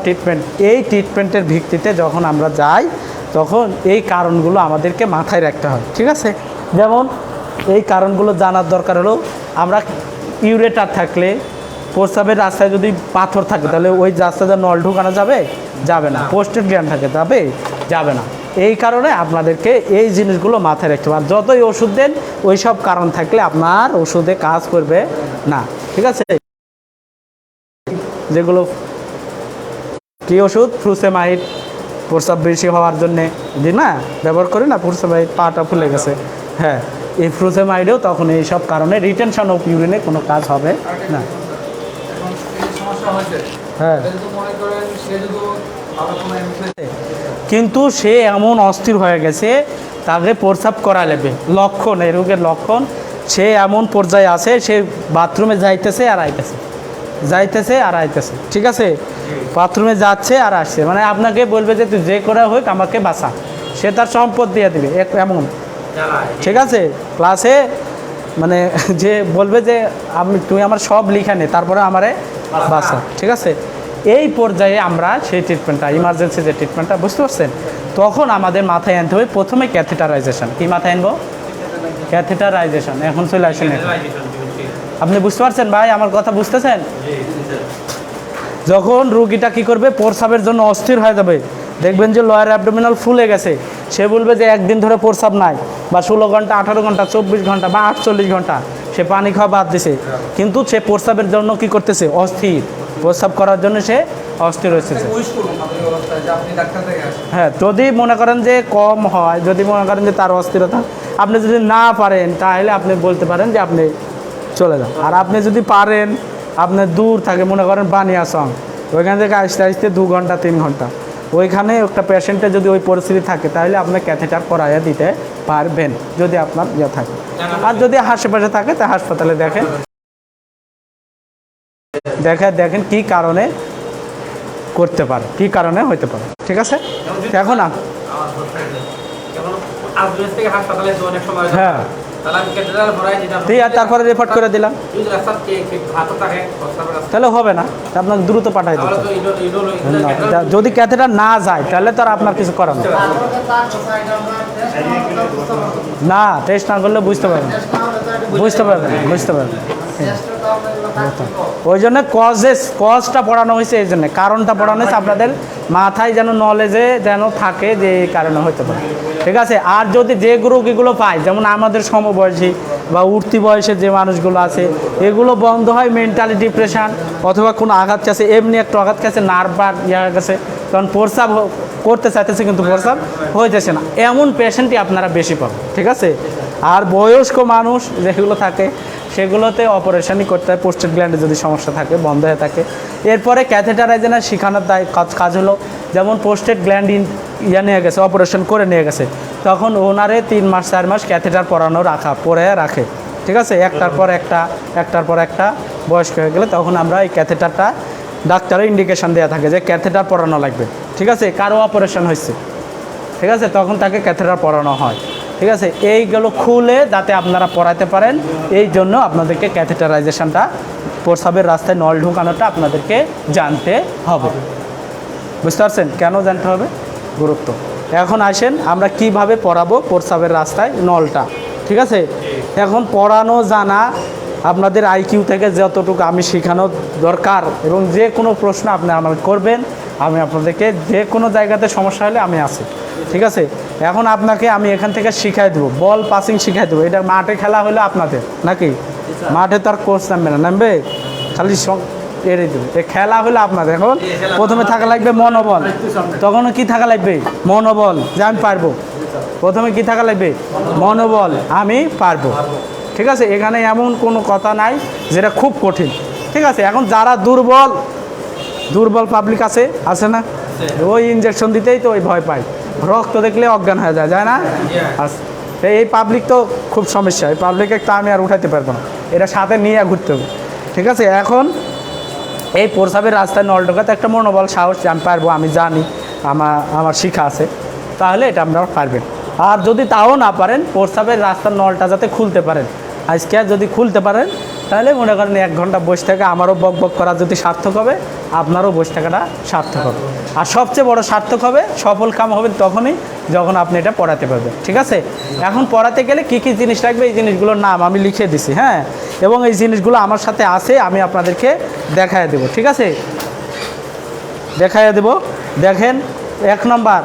এই ট্রিটমেন্টের ভিত্তিতে যখন আমরা যাই তখন এই কারণগুলো আমাদেরকে মাথায় রাখতে হয়, ঠিক আছে। যেমন এই কারণগুলো জানার দরকার হলো, আমরা ইউরেটার থাকলে, প্রস্রাবের রাস্তায় যদি পাথর থাকে তাহলে ওই রাস্তাতে নল ঢুকানো যাবে না, পোস্টেড গ্ল্যান্ড থাকে যাবে না। এই কারণে আপনাদেরকে এই জিনিসগুলো মাথায় রাখতে হবে। আর যতই ওষুধ দেন ওই সব কারণ থাকলে আপনার ওষুধে কাজ করবে না, ঠিক আছে। যেগুলো কি ওষুধ, ফ্লুসেমাইড প্রস্রাব বেশি হওয়ার জন্যে যে না ব্যবহার করি না, ফ্লুসেমাইড পাটা ফুলে গেছে, হ্যাঁ এই ফ্লুসেমাইডেও তখন এই সব কারণে রিটেনশন অফ ইউরিনে কোনো কাজ হবে না। হ্যাঁ কিন্তু সে এমন অস্থির হয়ে গেছে, তাকে প্রস্রাব করা লাগবে, লক্ষণ এই রোগের লক্ষণ, সে এমন পর্যায়ে আছে, সে বাথরুমে যাইতেছে আর আইতেছে, ঠিক আছে। বাথরুমে যাচ্ছে আর আসছে, মানে আপনাকে বলবে যে তুই যে করে হোক আমাকে বাঁচা, সে তার সম্পদ দিয়ে দিবে এমন, ঠিক আছে। প্লাসে মানে যে বলবে যে তুই আমার সব লিখা নে, তারপরে আমারে বাঁচা, ঠিক আছে। এই পর্যায়ে আমরা সেই ট্রিটমেন্টটা, ইমার্জেন্সি যে ট্রিটমেন্টটা, বুঝতে পারছেন, তখন আমাদের মাথায় আনতে হবে প্রথমে ক্যাথেটারাইজেশন। কি মাথায় আনবো? ক্যাথেটারাইজেশন। এখন চলে আসেন, আপনি বুঝতে পারছেন ভাই, আমার কথা বুঝতেছেন? যখন রুগীটা কি করবে, প্রস্রাবের জন্য অস্থির হয়ে যাবে, দেখবেন যে লোয়ার অ্যাবডোমিনাল ফুলে গেছে, সে বলবে যে একদিন ধরে প্রস্রাব নাই, বা 16 ঘন্টা, 18 ঘন্টা, 24 ঘন্টা বা 48 ঘন্টা সে পানি খাওয়া বাদ দিছে, কিন্তু সে প্রস্রাবের জন্য কি করতেছে, অস্থির, প্রস্রাব করার জন্য সে অস্থির হয়েছে। হ্যাঁ, যদি মনে করেন যে কম হয়, যদি মনে করেন যে তার অস্থিরতা আপনি যদি না পারেন, তাহলে আপনি বলতে পারেন যে আপনি চলে যান। আর আপনি যদি পারেন, আপনার দূর থাকে, মনে করেন বানিয়াসং, ওইখান থেকে আসতে আসতে 2 ঘন্টা 3 ঘন্টা, ওইখানে একটা পেশেন্টের যদি ওই পরিস্থিতি থাকে, তাহলে আপনি ক্যাথেটার করাইয়া দিতে পারবেন যদি আপনার ইয়ে থাকে। আর যদি আশেপাশে থাকে তা হাসপাতালে দেখেন কি কারণে করতে পারে, কি কারণে হইতে পারে, ঠিক আছে। এখন হ্যাঁ, তারপরে রেফার করে দিলাম, তাহলে হবে না, আপনাকে দ্রুত পাঠাই দিতে। যদি ক্যাথেটার না যায় তাহলে তো আর আপনার কিছু করার না, টেস্ট না করলে বুঝতে পারবেন। ওই জন্য কজটা পড়ানো হয়েছে, এই জন্য কারণটা পড়ানো হয়েছে আপনাদের মাথায় যেন নলেজে যেন থাকে যে এই কারণে হতে পারে। ঠিক আছে। আর যদি যে রোগীগুলো পায়, যেমন আমাদের সমবয়সী বা উঠতি বয়সের যে মানুষগুলো আছে, এগুলো বন্ধ হয় মেন্টালি ডিপ্রেশন অথবা কোনো আঘাত কাছে, এমনি একটু আঘাত কাছে নার্ভ বা ইয়ে গেছে, কারণ প্রস্রাব করতে চাইতেছে কিন্তু প্রস্রাব হইতেছে না, এমন পেশেন্টই আপনারা বেশি পাবেন। ঠিক আছে। আর বয়স্ক মানুষ যেগুলো থাকে সেগুলোতে অপারেশনই করতে হয়, পোস্টেড গ্ল্যান্ডে যদি সমস্যা থাকে, বন্ধ হয়ে থাকে। এরপরে ক্যাথেটারাইজেশন শেখানোর কাজ হলো, যেমন পোস্টেড গ্ল্যান্ড নিয়ে গেছে, অপারেশন করে নিয়ে গেছে, তখন ওনারে 3 মাস 4 মাস ক্যাথেটার পরানো পরে রাখে। ঠিক আছে। একটার পর একটা বয়স্ক হয়ে গেলে তখন আমরা এই ক্যাথেটারটা ডাক্তারের ইন্ডিকেশন দেওয়া থাকে যে ক্যাথেটার পরানো লাগবে। ঠিক আছে। কারো অপারেশন হয়েছে, ঠিক আছে, তখন তাকে ক্যাথেটার পরানো হয়। ঠিক আছে। এইগুলো খুলে যাতে আপনারা পড়াতে পারেন, এই জন্য আপনাদেরকে ক্যাথেটারাইজেশনটা, প্রস্রাবের রাস্তায় নল ঢুকানোটা আপনাদেরকে জানতে হবে। বুঝতে পারছেন কেন জানতে হবে? গুরুত্ব। এখন আসেন আমরা কিভাবে পড়াবো প্রস্রাবের রাস্তায় নলটা। ঠিক আছে। এখন পড়ানো জানা আপনাদের আইকিউ থেকে যতটুকু আমি শেখানো দরকার, এবং যে কোনো প্রশ্ন আপনি আমাকে করবেন, আমি আপনাদেরকে যে কোনো জায়গাতে সমস্যা হলে আমি আছি। ঠিক আছে। এখন আপনাকে আমি এখান থেকে শিখাই দেবো, বল পাসিং শিখাই দেবো। এটা মাঠে খেলা হলে আপনাদের নাকি, মাঠে তো আর কোচ নামবে না, নামবে খালি এড়িয়ে দেবে। এই খেলা হলে আপনাদের। এখন প্রথমে থাকা লাগবে মনোবল, তখনও কি থাকা লাগবে? মনোবল, যে আমি পারবো। প্রথমে কি থাকা লাগবে? মনোবল, আমি পারবো। ঠিক আছে। এখানে এমন কোনো কথা নাই যেটা খুব কঠিন। ঠিক আছে। এখন যারা দুর্বল পাবলিক আছে না, ওই ইনজেকশন দিতেই তো ওই ভয় পায়, রক্ত দেখলে অজ্ঞান হয়ে যায় না? আচ্ছা, এই পাবলিক তো খুব সমস্যা, এই পাবলিকে তো আমি আর উঠাইতে পারবো না, এটা সাথে নিয়ে ঘুরতে হবে। ঠিক আছে। এখন এই প্রস্রাবের রাস্তায় নল ঢোকাতে একটা মনোবল, সাহস, আমি পারবো, আমি জানি, আমার শিক্ষা আছে, তাহলে এটা আপনারা পারবেন। আর যদি তাও না পারেন, প্রস্রাবের রাস্তার নলটা যাতে খুলতে পারেন, আজকে যদি খুলতে পারেন, তাহলে মনে করেন 1 ঘন্টা বসে থেকে আমারও বক করা যদি সার্থক হবে, আপনারও বসে থাকাটা সার্থক হবে। আর সবচেয়ে বড় সার্থক হবে, সফল কাম হবে তখনই যখন আপনি এটা পড়াতে পারবেন। ঠিক আছে। এখন পড়াতে গেলে কী কী জিনিস লাগবে, এই জিনিসগুলোর নাম আমি লিখে দিছি, হ্যাঁ, এবং এই জিনিসগুলো আমার সাথে আছে, আমি আপনাদেরকে দেখায় দেব। ঠিক আছে। দেখায় দেব। দেখেন 1 নম্বর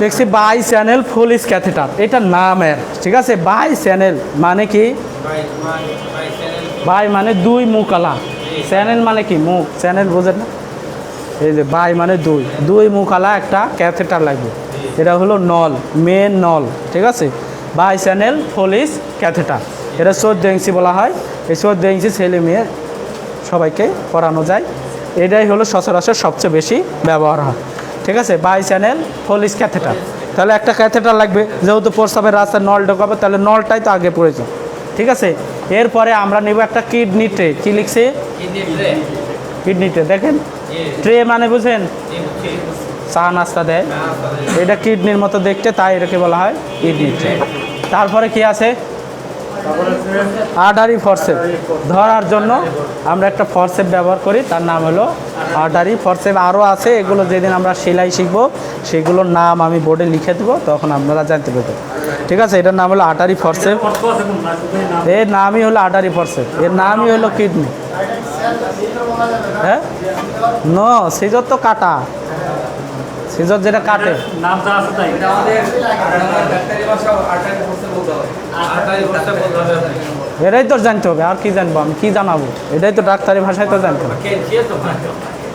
দেখছি বাই চ্যানেল ফুলিস ক্যাথেটার, এটা নামের। ঠিক আছে। বাই চ্যানেল মানে কি? বাই মানে 2 মুখালা, চ্যানেল মানে কি? মুখ, চ্যানেল বোঝেন না? এই যে বাই মানে 2 মুখালা একটা ক্যাথেটার লাগবে। এটা হলো নল, মেন নল। ঠিক আছে। বাই চ্যানেল ফুলিস ক্যাথেটার, এটা 14 ইঞ্চি বলা হয়। এই 14 ইঞ্চি ছেলে মেয়ে সবাইকে পরানো যায়। এটাই হলো সচরাচর সবচেয়ে বেশি ব্যবহার হয়। ঠিক আছে। বাই চ্যানেল ফুলিস ক্যাথেটার, তাহলে একটা ক্যাথেটার লাগবে, যেহেতু প্রস্রাবের রাস্তায় নল ঢোকাবে, তাহলে নলটাই তো আগে প্রয়োজন। ঠিক আছে। এরপরে আমরা নেব একটা কিডনি ট্রে। কি লিখছে? Kidney tray. দেখেন ট্রে মানে বুঝেন, চা নাস্তা দেয়, এটা কিডনির মতো দেখতে, তাই এটাকে বলা হয় কিডনি ট্রে। তারপরে কি আছে? আর্টারি ফরসেপ, ধরার জন্য আমরা একটা ফরসেপ ব্যবহার করি, তার নাম হলো আর্টারি ফরসেপ। আরও আছে, এগুলো যেদিন আমরা সেলাই শিখবো সেগুলোর নাম আমি বোর্ডে লিখে দেবো, তখন আপনারা জানতে পারবেন। ঠিক আছে। এটার নাম হলো আর্টারি ফরসেপ, এর নামই হলো আর্টারি ফরসেপ, এর নামই হলো কিডনি। হ্যাঁ, নো, সিজর তো কাটা, সিজর যেটা কাটে, নামটা আছে তাই। এটা আমাদের ডাক্তারি ভাষা আর্টারি ফোর্সে বলতে হবে, আর্টারি ফোর্সে বলতে হবে। এটাই তো জানতে হবে, আর কি জানবো আমি, কি জানাবো? এটাই তো ডাক্তারি ভাষায় তো জানতে হবে।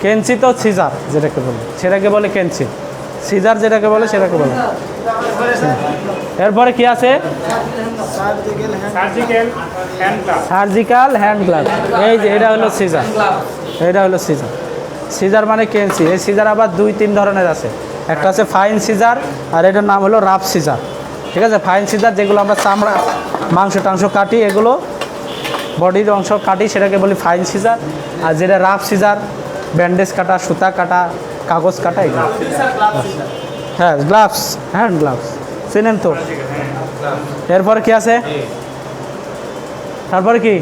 কেঞ্চি তো সিজার যেটাকে বলে, সেটাকে বলে কেঞ্চি। সিজার যেটাকে বলে সেটাকে বলে। এরপরে কি আছে? Surgical hand glove. এই যে এটা হলো সিজার, এটা হলো সিজার। সিজার মানে কেঞ্চি। এই সিজার আবার 2-3 ধরনের আছে, একটা আছে ফাইন সিজার, আর এটার নাম হলো রাফ সিজার। ঠিক আছে। ফাইন সিজার যেগুলো আমরা চামড়া, মাংস টাংস কাটি, এগুলো বডির অংশ কাটি, সেটাকে বলি ফাইন সিজার। আর যেটা রাফ সিজার, ব্যান্ডেজ কাটা, সুতা কাটা, কাগজ কাটা, এগুলো। হ্যাঁ, গ্লাভস, হ্যান্ড গ্লাভস চেনেন তো। এরপরে কি আছে? তারপরে কি?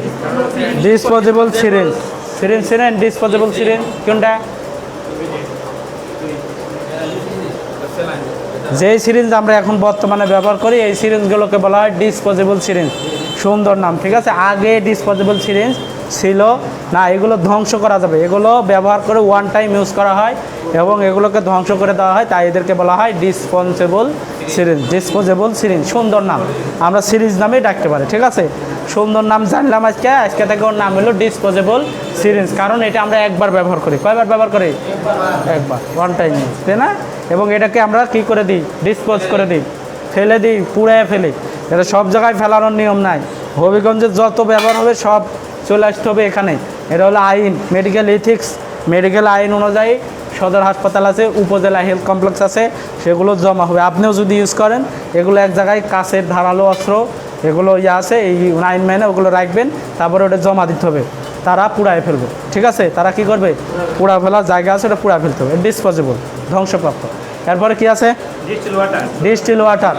Disposable syringe. সিরিঞ্জ চেনেন? ডিসপোজেবল সিরিঞ্জ কোনটা? যেই সিরিঞ্জ আমরা এখন বর্তমানে ব্যবহার করি, এই সিরিঞ্জগুলোকে বলা হয় ডিসপোজেবল সিরিঞ্জ। সুন্দর নাম। ঠিক আছে। আগে ডিসপোজেবল সিরিঞ্জ ছিল না, এগুলো ধ্বংস করা যাবে, এগুলো ব্যবহার করে ওয়ান টাইম ইউজ করা হয় এবং এগুলোকে ধ্বংস করে দেওয়া হয়, তাই এদেরকে বলা হয় ডিসপোজেবল সিরিঞ্জ। ডিসপোজেবল সিরিঞ্জ সুন্দর নাম, আমরা সিরিঞ্জ নামেই ডাকতে পারি, ঠিক আছে। সুন্দর নাম জানলাম আজকে থেকে ওর নাম হলো ডিসপোজেবল সিরিঞ্জ, কারণ এটা আমরা একবার ব্যবহার করি। কয়বার ব্যবহার করি? একবার, ওয়ান টাইম ইউজ, তাই না? এবং এটাকে আমরা কি করে দিই? ডিসপোজ করে দিই, ফেলে দিই, পুড়ায় ফেলি। এটা সব জায়গায় ফেলানোর নিয়ম নাই। হবিগঞ্জে যত ব্যবহার হবে সব চলে আসতে হবে এখানে। এটা হলো আইন, মেডিকেল এথিক্স, মেডিকেল আইন অনুযায়ী সদর হাসপাতাল আছে, উপজেলা হেলথ কমপ্লেক্স আছে, সেগুলো জমা হবে। আপনিও যদি ইউজ করেন, এগুলো এক জায়গায় কাছের ধারালো অস্ত্র, এগুলো আছে, এই আইন মেনে ওগুলো রাখবেন, তারপরে ওটা জমা দিতে হবে। তারা পুড়ায় ফেলবে, ঠিক আছে। তারা কি করবে? পুড়া ফেলার জায়গা আছে, ওটা পুড়া ফেলতে হবে, ডিসপোজেবল, ধ্বংসপ্রাপ্ত। এরপরে কি আছে? Distil water.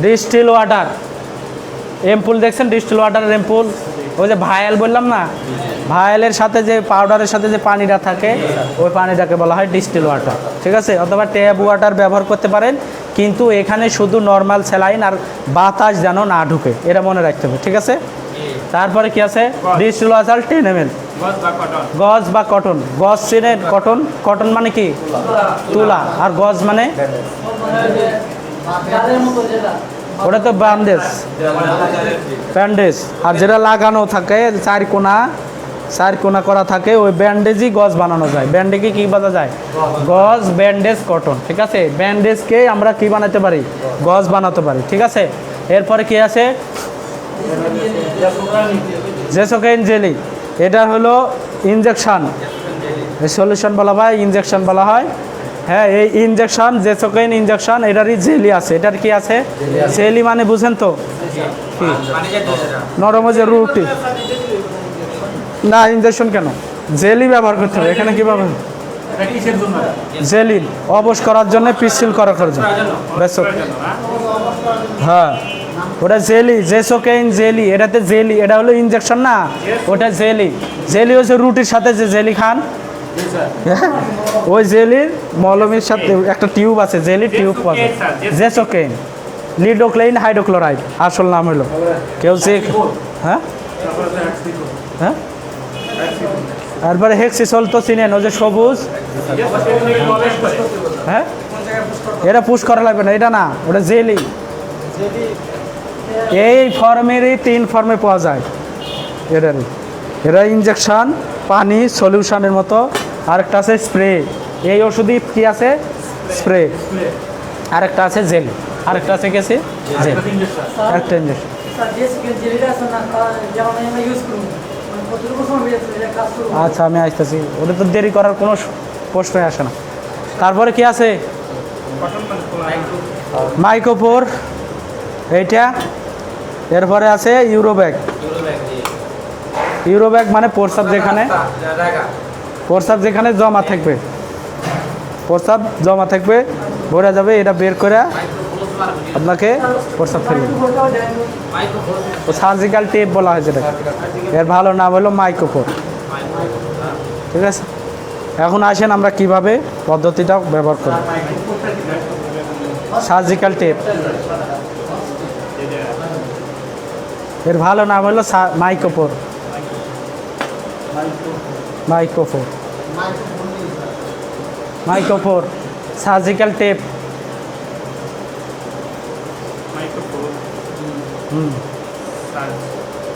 ডিস্টিল ওয়াটার এমপুল দেখছেন? ডিস্টিল ওয়াটারের এমপুল, ওই যে ভায়াল বললাম না, ভায়ালের সাথে যে পাউডারের সাথে যে পানিটা থাকে, ওই পানিটাকে বলা হয় ডিস্টিল ওয়াটার, ঠিক আছে। অথবা ট্যাপ ওয়াটার ব্যবহার করতে পারেন, কিন্তু এখানে শুধু নর্মাল স্যালাইন আর বাতাস যেন না ঢুকে, এটা মনে রাখতে হবে, ঠিক আছে। তারপরে কি আছে? Distil water 10 ml। গজ বা কটন, গজ চিনে? কটন, কটন মানে কি? তুলা। আর গজ মানে? ওটা তো ব্যান্ডেজ, ব্যান্ডেজ। আর যেটা লাগানো থাকে চার কোনা করা থাকে, ওই ব্যান্ডেজই গজ বানানো যায়। ব্যান্ডেজকে কি বানা যায়? গজ, ব্যান্ডেজ, কটন, ঠিক আছে। ব্যান্ডেজকে আমরা কি বানাতে পারি? গজ বানাতে পারি, ঠিক আছে। এরপরে কি আছে? জেসোকেইন জেলি, এটা হলো ইনজেকশন, সলিউশন বলা হয়, ইনজেকশন বলা হয়। হ্যাঁ, এই ইনজেকশন, জেসোকেইন ইনজেকশন, এটারই জেলি আছে। এটার কি আছে? জেলি মানে বুঝেন তো কি? নরম যে রুটি না, ইনজেকশন কেন? জেলি ব্যবহার করতে হবে। এখানে কি ব্যবহার? জেলি অবশ করার জন্য, পিসিল করার জন্য। হ্যাঁ, ওটা জেলি, জেসোকেইন জেলি। এটাতে জেলি, এটা হলো ইনজেকশন না, ওটা জেলি। জেলি হচ্ছে রুটির সাথে যে জেলি খান, ওই জেলির মলমের সাথে একটা টিউব আছে, জেলি টিউব পাওয়া যায়। জেসোকেইন, লিডোক্লেইন হাইড্রোক্লোরাইড, আসল নাম হলো। কেউ যে হ্যাঁ হ্যাঁ, তারপরে হেক্সিসল তো চিনেন, ওই যে সবুজ। হ্যাঁ, এটা পুশ করা লাগবে না, এটা না, ওটা জেলি। এই ফর্মেরই 3 ফর্মে পাওয়া যায় এটারই। এটা ইনজেকশন, পানি, সলিউশনের মতো। আরেকটা আছে স্প্রে। এই ওষুধই কি আছে? স্প্রে। আরেকটা আছে জেল, আরেকটা আছে গেছে জেল, একটা ইনজেকশন। আচ্ছা, আমি আসতেছি, ওটা তো দেরি করার কোনো প্রশ্নই আসে না। তারপরে কি আছে? মাইক্রোপোর, এইটা। এরপরে আছে ইউরোব্যাগ। ইউরোব্যাগ মানে প্রস্রাব যেখানে জমা থাকবে, প্রস্রাব জমা থাকবে, ভরে যাবে, এটা বের করে আপনাকে প্রস্রাব ফেলবে। সার্জিক্যাল টেপ বলা হয় যেটা, এর ভালো নাম হলো মাইক্রোপোর, ঠিক আছে। এখন আসেন আমরা কিভাবে পদ্ধতিটা ব্যবহার করি। সার্জিক্যাল টেপ, এর ভালো নাম হলো micropore. Micropore, micropore, surgical tape.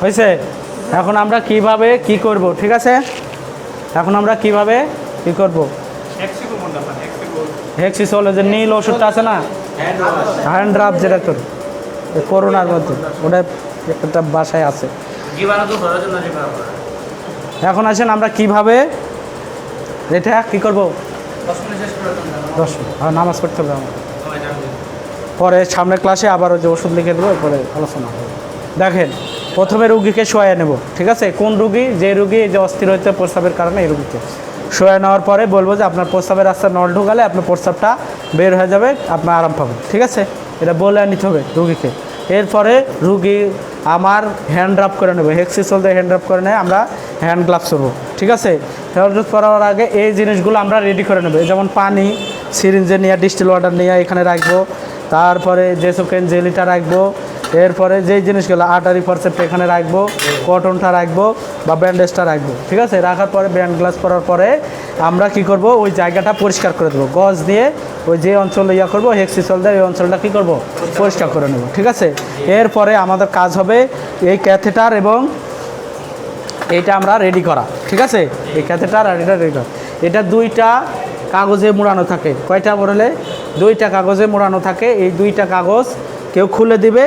হয়েছে? এখন আমরা কিভাবে কি করব, ঠিক আছে। এখন আমরা কিভাবে কি করব? হেক্সিসোল, যে নীল ওষুধটা আছে না, হ্যান্ড ড্রাপ, যেটা তোর করোনার মধ্যে, ওটা একটা বাসায় আছে। এখন আসেন আমরা কিভাবে এটা কি করব। 10 মিনিট আর নামাজ পড়তে হবে আমার, পরে সামনের ক্লাসে আবার ওই যে ওষুধ লিখে দেবো, পরে আলোচনা হবে। দেখেন, প্রথমে রুগীকে শোয়া নেব, ঠিক আছে। কোন রুগী? যে রুগী যে অস্থির হইতে প্রস্রাবের কারণে, এই রুগীকে শোয়া নেওয়ার পরে বলবো যে আপনার প্রস্রাবের রাস্তা নল ঢুকালে আপনার প্রস্রাবটা বের হয়ে যাবে, আপনি আরাম পাবেন, ঠিক আছে। এটা বলে নিতে হবে রুগীকে। এরপরে রুগী আমার হ্যান্ড ড্রাপ করে নেবে, হেক্সিসোল দিয়ে হ্যান্ড ড্রাপ করে নেয়, আমরা হ্যান্ড গ্লাভস করবো, ঠিক আছে। হ্যান্ড গ্লাভস করার আগে এই জিনিসগুলো আমরা রেডি করে নেবো, যেমন পানি, সিরিঞ্জে নিয়ে, ডিস্টিল ওয়াটার নিয়ে এখানে রাখবো, তারপরে জেসোকেইন জেলিটা রাখবো, এরপরে যেই জিনিসগুলো আটারি ফরসেপ্ট এখানে রাখবো, কটনটা রাখবো বা ব্যান্ডেজটা রাখবো, ঠিক আছে। রাখার পরে ব্যান্ড গ্লাস পরার পরে আমরা কি করব, ওই জায়গাটা পরিষ্কার করে দেবো গজ দিয়ে। ওই যে অঞ্চলে ইয়া করবো হেক্সিসল দিয়ে ওই অঞ্চলটা কী করবো, পরিষ্কার করে নেব, ঠিক আছে। এরপরে আমাদের কাজ হবে এই ক্যাথেটার এবং এইটা আমরা রেডি করা, ঠিক আছে। এই ক্যাথেটার আর এটা রেডি করা, এটা দুইটা কাগজে মোড়ানো থাকে। কয়টা বললে? দুইটা কাগজে মোড়ানো থাকে। এই দুইটা কাগজ কেউ খুলে দিবে,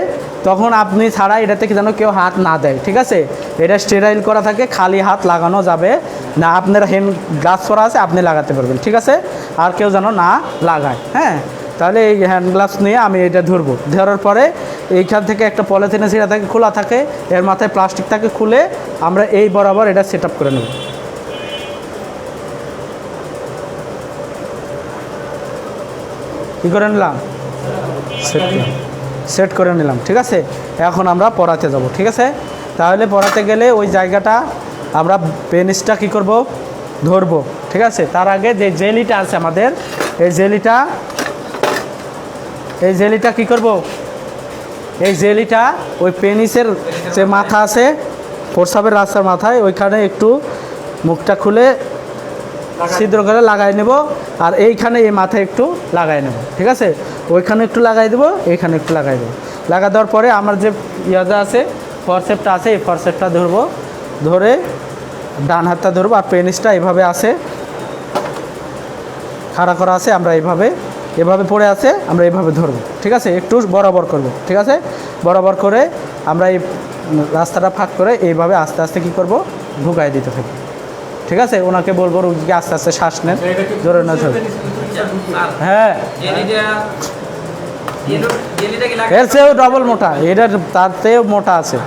তখন আপনি ছাড়া এটা থেকে যেন কেউ হাত না দেয়, ঠিক আছে। এটা স্টেরাইল করা থাকে, খালি হাত লাগানো যাবে না। আপনার হ্যান্ড গ্লাভস পরা আছে, আপনি লাগাতে পারবেন, ঠিক আছে। আর কেউ যেন না লাগায়, হ্যাঁ। তাহলে এই হ্যান্ড গ্লাভস নিয়ে আমি এটা ধরবো। ধরার পরে এইখান থেকে একটা পলিথিনের সিরা থাকে, খোলা থাকে, এর মাথায় প্লাস্টিক থাকে, খুলে আমরা এই বরাবর এটা সেট আপ করে নেব। কী করে নিলাম? সেট করে নিলাম, ঠিক আছে। এখন আমরা পড়াতে যাব, ঠিক আছে। তাহলে পড়াতে গেলে ওই জায়গাটা আমরা পেনিসটা কী করব, ধরবো, ঠিক আছে। তার আগে যে জেলিটা আছে আমাদের, এই জেলিটা কী করব, এই জেলিটা ওই পেনিসের যে মাথা আছে, প্রস্রাবের রাস্তার মাথায়, ওইখানে একটু মুখটা খুলে ছিদ্র করে লাগাই নেব। আর এইখানে এই মাথায় একটু লাগাই নেব, ঠিক আছে। ওইখানে একটু লাগাই দেবো, এইখানে একটু লাগাই দেবো। লাগা দেওয়ার পরে আমার যে ইয়াজা আছে, ফরসেপটা আছে, এই ফরসেপটা ধরবো। ধরে ডান হাতটা ধরবো, আর পেনিসটা এইভাবে আছে, খাড়া করা আছে, আমরা এভাবে পড়ে আছে, আমরা এইভাবে ধরবো, ঠিক আছে। একটু বরাবর করব, ঠিক আছে। বরাবর করে আমরা এই রাস্তাটা ফাঁক করে এইভাবে আস্তে আস্তে কী করব, ঢুকাই দিতে থাকি, ঠিক আছে। ওনাকে বলবো রুগীকে আস্তে আস্তে শ্বাস নেন, জোরে না ধরে। হ্যাঁ, এর চেয়েও ডবল মোটা, এটা তার চেয়েও মোটা আছে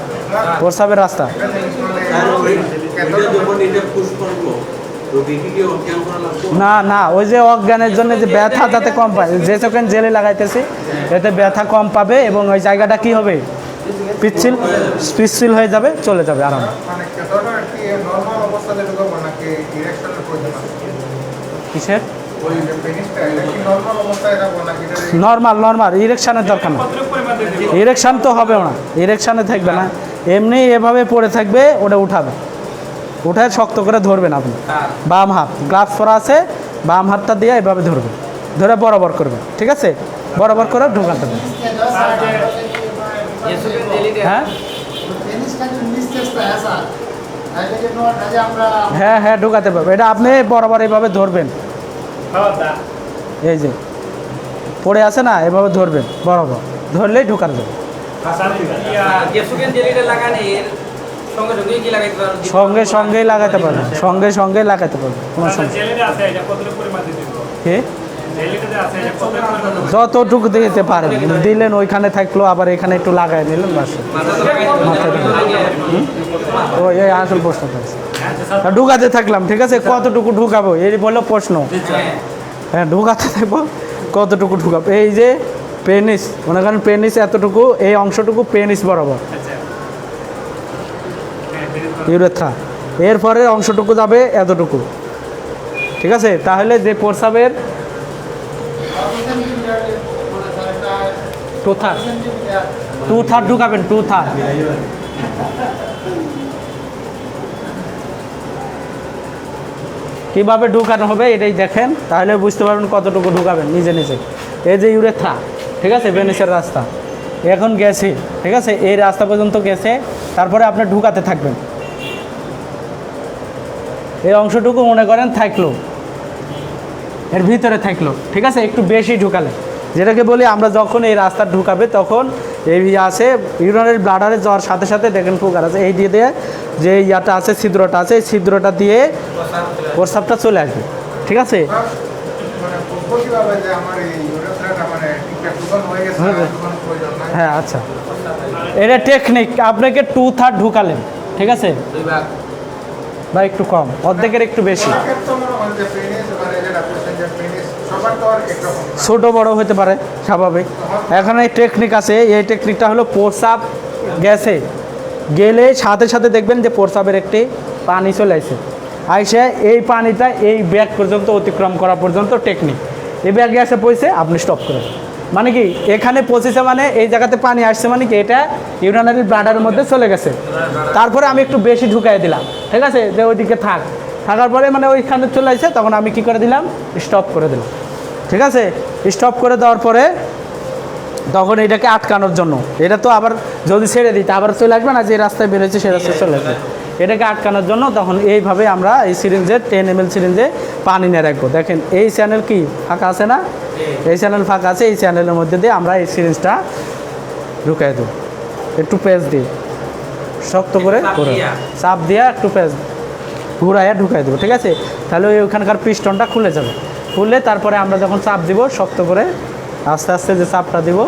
প্রস্রাবের রাস্তা। না না, ওই যে অজ্ঞানের জন্য যে ব্যথা যাতে কম পায়, যে চোখেন জেলে লাগাইতেছি এতে ব্যথা কম পাবে এবং ওই জায়গাটা কি হবে, পিচ্ছিল হয়ে যাবে, চলে যাবে আরাম। কিসের নর্মাল ইরেকশানের দরকার না, ইরেকশান তো হবে না, ইরেকশানে থাকবে না, এমনি এভাবে পড়ে থাকবে, ওটা উঠাবে, উঠায় শক্ত করে ধরবেন আপনি। বাম হাত গ্লাভস পরা আছে, বাম হাতটা দিয়ে এভাবে ধরবে, ধরে বরাবর করবে, ঠিক আছে। বরাবর করে ঢোকাতে হবে। হ্যাঁ হ্যাঁ হ্যাঁ, ঢোকাতে পারবে। এটা আপনি বরাবর এইভাবে ধরবেন, এই যে পড়ে আছে না, এভাবে ধরবেন, বরাবর ধরলেই ঢোকাতে যাবে। সঙ্গে সঙ্গেই লাগাতে পারবেন, সঙ্গে লাগাতে পারবেন, কোনো সমস্যা। যতটুকু দিতে পারেন দিলেন, ওইখানে থাকলো, আবার এখানে একটু লাগাই নিলেন, বাস। ও এই আসল প্রশ্ন ঢুকাতে থাকলাম, ঠিক আছে। কতটুকু ঢুকাবো এই বললো প্রশ্ন। হ্যাঁ, ঢুকাতে থাকবো, কতটুকু ঢুকাবো। এই যে পেনিস, মনে করেন পেনিস এতটুকু, এই অংশটুকু পেনিস বরাবর ইউরেথ্রা, এরপরে অংশটুকু যাবে এতটুকু, ঠিক আছে। তাহলে যে প্রস্রাবের টু থার্ড ঢুকাবেন, 2 থার্ড। কীভাবে ঢুকানো হবে এটাই দেখেন, তাহলে বুঝতে পারবেন কতটুকু ঢুকাবেন নিজে নিজে। এই যে ইউরেথ্রা, ঠিক আছে, পেনিসের রাস্তা এখন গেছে, ঠিক আছে, এই রাস্তা পর্যন্ত গেছে। তারপরে আপনি ঢুকাতে থাকবেন, এই অংশটুকু মনে করেন থাকলো, এর ভিতরে থাকলো, ঠিক আছে। একটু বেশি ঢুকালে, যেটাকে বলি আমরা যখন এই রাস্তা ঢুকাবে তখন এই আছে ইউরিনারি ব্লাডারে যাওয়ার সাথে সাথে দেখেন ফুকার আছে, এই দিয়ে যে ইয়াটা আছে, ছিদ্রটা আছে, এই ছিদ্রটা দিয়ে প্রস্রাবটা চলে আসবে, ঠিক আছে। হ্যাঁ, আচ্ছা, এটা টেকনিক। আপনাকে 2 থার্ড ঢুকালেন, ঠিক আছে, বা একটু কম, অর্ধেকের একটু বেশি, ছোট বড় হতে পারে, স্বাভাবিক। এখন এই টেকনিক আছে, এই টেকনিকটা হলো প্রস্রাব গেলে সাথে সাথে দেখবেন যে প্রস্রাবের একটি পানি চলে আসে, আইসে এই পানিটা এই ব্যাগ পর্যন্ত অতিক্রম করা পর্যন্ত টেকনিক। এই ব্যাগে এসে পড়ছে, আপনি স্টপ করেন, মানে কি এখানে পৌঁছেছে মানে এই জায়গাতে পানি আসছে মানে কি এটা ইউরিনারি ব্লাডারের মধ্যে চলে গেছে। তারপরে আমি একটু বেশি ঢুকাই দিলাম, ঠিক আছে, যে ওইদিকে থাকার পরে মানে ওইখানে চলে আসছে, তখন আমি কি করে দিলাম, স্টপ করে দিলাম, ঠিক আছে। স্টপ করে দেওয়ার পরে তখন এটাকে আটকানোর জন্য, এটা তো আবার যদি ছেড়ে দিতে আবার চলে আসবে না, যে রাস্তায় বেরোচ্ছে সেই রাস্তায় চলে আসবে। এটাকে আটকানোর জন্য তখন এইভাবে আমরা এই সিরিঞ্জে 10 ml সিরিঞ্জে পানি নিয়ে রাখবো। দেখেন এই চ্যানেল কি ফাঁকা আছে না, এই চ্যানেল ফাঁকা আছে, এই চ্যানেলের মধ্যে দিয়ে আমরা এই সিরিঞ্জটা ঢুকাই দেবো, একটু পেঁচ দিই, শক্ত করে চাপ দিয়ে একটু পেঁচ ঘুরাইয়া ঢুকাই দেবো, ঠিক আছে। তাহলে ওইখানকার পিস্টনটা খুলে যাবে, খুললে তারপরে আমরা যখন চাপ দিব শক্ত করে আস্তে আস্তে যে চাপটা দিব,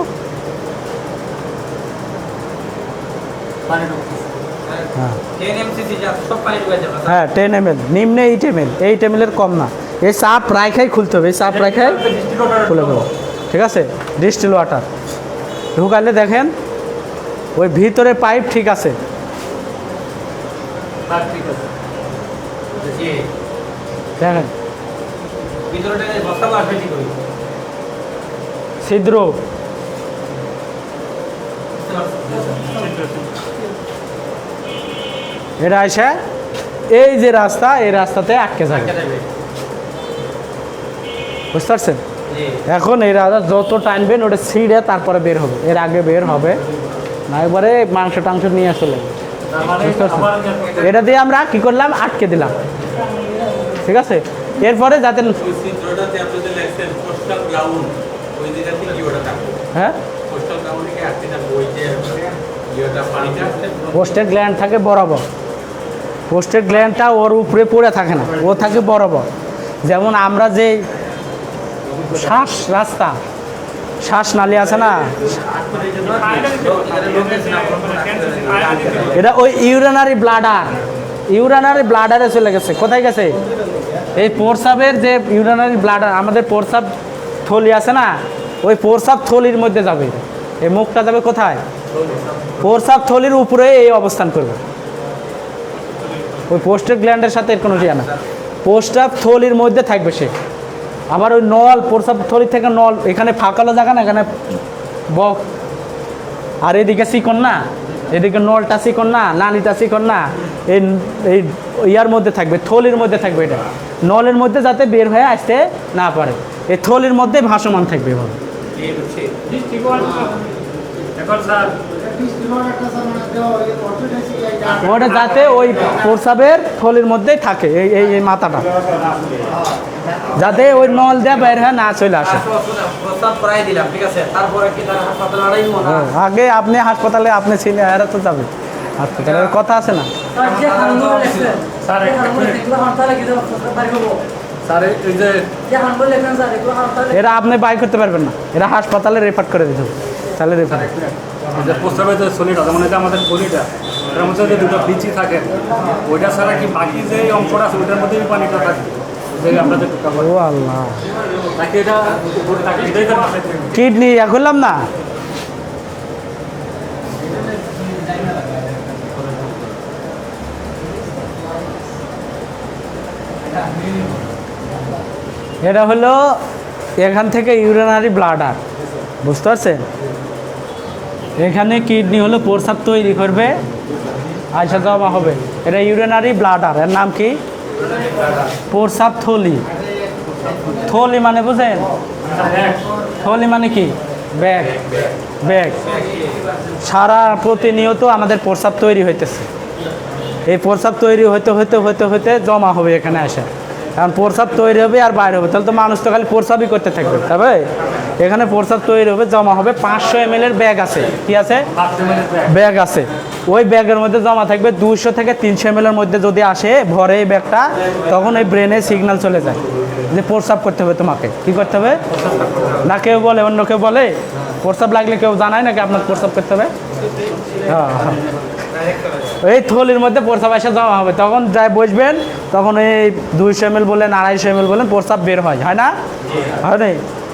হ্যাঁ 10 ml, নিম্নে 8 ml, 8 ml এর কম না। এই চাপ রাখাই খুলতে হবে, এই চাপ রাখাই খুলে দেবো, ঠিক আছে। ডিস্টিল ওয়াটার ঢুকালে দেখেন ওই ভিতরে পাইপ ঠিক আছে, দেখেন ছিদ্র, এটা এসে এই যে রাস্তা, এই রাস্তাতে আটকে যাবে, বুঝতে পারছেন। এখন এই রাস্তা যত টানবেন ওটা ছিঁড়ে তারপরে বের হবে, এর আগে বের হবে না, একবারে মাংস টাংস নিয়ে চলে যাবে, বুঝতে পারছেন। এটা দিয়ে আমরা কি করলাম, আটকে দিলাম, ঠিক আছে। এরপরে যাতে হ্যাঁ পোস্টের গ্ল্যান্ড থাকে বরাবর, পোস্টের গ্ল্যান্ডটা ওর উপরে পড়ে থাকে না, ও থাকে বরাবর। যেমন আমরা যে রাস্তা শ্বাস নালী আছে না, এটা ওই ইউরিনারি ব্লাডারে চলে গেছে। কোথায় গেছে, এই প্রস্রাবের যে ইউরিনারি ব্লাডার, আমাদের প্রস্রাব থলি আছে না, ওই প্রস্রাব থলির মধ্যে যাবে, এই মুখটা যাবে কোথায়, প্রস্রাব থলির উপরে এই অবস্থান করবে, ওই পোস্টের গ্ল্যান্ডের সাথে এর কোনো ইয়া না, প্রস্রাব থলির মধ্যে থাকবে সে। আবার ওই নল, প্রস্রাব থলি থেকে নল, এখানে ফাঁকালো জায়গা না, এখানে বক, আর এদিকে চিকন না, এদিকে নলটা চিকন না, নালিটা চিকন না, এই ইয়ার মধ্যে থাকবে, থলির মধ্যে থাকবে, এটা নলের মধ্যে যাতে বের হয়ে আসতে না পারে, এই থলির মধ্যে ভাসমান থাকবে এভাবে। ওটা যাতে ওই প্রস্রাবের থলির মধ্যেই থাকে, এই এই মাথাটা যাতে ওই নল দিয়ে বের হয়ে না চলে আসে। আগে আপনি হাসপাতালে আপনি ছিলেন, এরা তো যাবে হাসপাতালের কথা আছে না। এরা আপনি বাই করতে পারবেন না, এরা হাসপাতালে রেফার করে দিতে হবে, তাহলে রেফার প্রস্রাবের যে শরীরটা, মানে যে আমাদের বডিটা, ওটার মধ্যে যে দুটো বিচি থাকে, ওইটা ছাড়া কি বাকি যে অংশটা আছে ওইটার মধ্যেই পানিটা থাকে, আমরা যে ও আল্লাহ, তাকে এটা উপরে থাকে, এটাই তো কিডনি ইয়া করলাম না। এটা হলো এখান থেকে ইউরিনারি ব্লাডার, বুঝতে পারছেন। এখানে কিডনি হলো প্রস্রাব তৈরি করবে, আইসা জমা হবে, এটা ইউরিনারি ব্লাডার, এর নাম কি, প্রস্রাব থলি। থলি মানে বুঝেন, থলি মানে কি, ব্যাগ, ব্যাগ সারা প্রতিনিয়ত আমাদের প্রস্রাব তৈরি হইতেছে, এই প্রস্রাব তৈরি হইতে হইতে হইতে হইতে জমা হবে এখানে আসে, কারণ প্রস্রাব তৈরি হবে আর বাইরে হবে, তাহলে তো মানুষ তো খালি প্রস্রাবই করতে থাকবে, তবে এখানে প্রস্রাব তৈরি হবে, জমা হবে। 500 ml এর ব্যাগ আছে, কি আছে, ব্যাগ আছে, ওই ব্যাগের মধ্যে জমা থাকবে। 200 থেকে 300 ml এর মধ্যে যদি আসে ভরে এই ব্যাগটা, তখন এই ব্রেনে সিগন্যাল চলে যায় যে প্রস্রাব করতে হবে, তোমাকে কি করতে হবে না। কেউ বলে, অন্য কেউ বলে প্রস্রাব লাগলে কেউ জানায় নাকি আপনার প্রস্রাব করতে হবে, হ্যাঁ, এই থলির মধ্যে প্রস্রাব এসে জমা হবে, তখন যাই বসবেন, তখন এই 200 ml বলেন, 250 ml বলেন, প্রস্রাব বের হয় না, হয় না,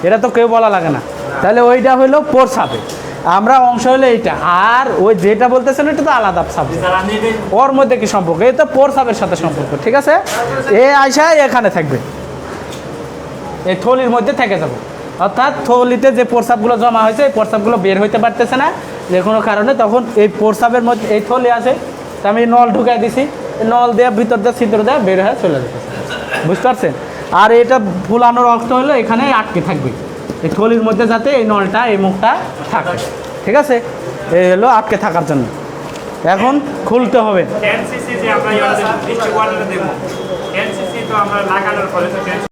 এটা তো কেউ বলা লাগে না। তাহলে ওইটা হইলো প্রস্রাবে, আমরা অংশ হলো এইটা, আর ওই যেটা বলতেছেন এটা তো আলাদা সাবজেক্ট, ওর মধ্যে কি সম্পর্ক, এই তো প্রস্রাবের সাথে সম্পর্ক, ঠিক আছে। এ আইসা এখানে থাকবে, এই থলির মধ্যে থেকে যাবে, অর্থাৎ থলিতে যে প্রস্রাবগুলো জমা হয়েছে এই প্রস্রাবগুলো বের হইতে পারতেছে না যে কোনো কারণে, তখন এই প্রস্রাবের মধ্যে এই থলি আছে, তা আমি নল ঢুকাই দিছি, নল দেওয়া ভিতর দিয়ে ছিদ্র দেওয়া বের হয়ে চলে যেতেছে, বুঝতে পারছেন? আর এটা ফুলানোর অর্থ হলো এখানে আটকে থাকবে, এই থলির মধ্যে যাতে এই নলটা এই মুখটা থাকে, ঠিক আছে? এই হলো আটকে থাকার জন্য। এখন খুলতে হবে। এনসিসি যে আমরা দৃষ্টি ওয়াটারে দেবো, এনসিসি তো আমরা লাগানোর পরে তো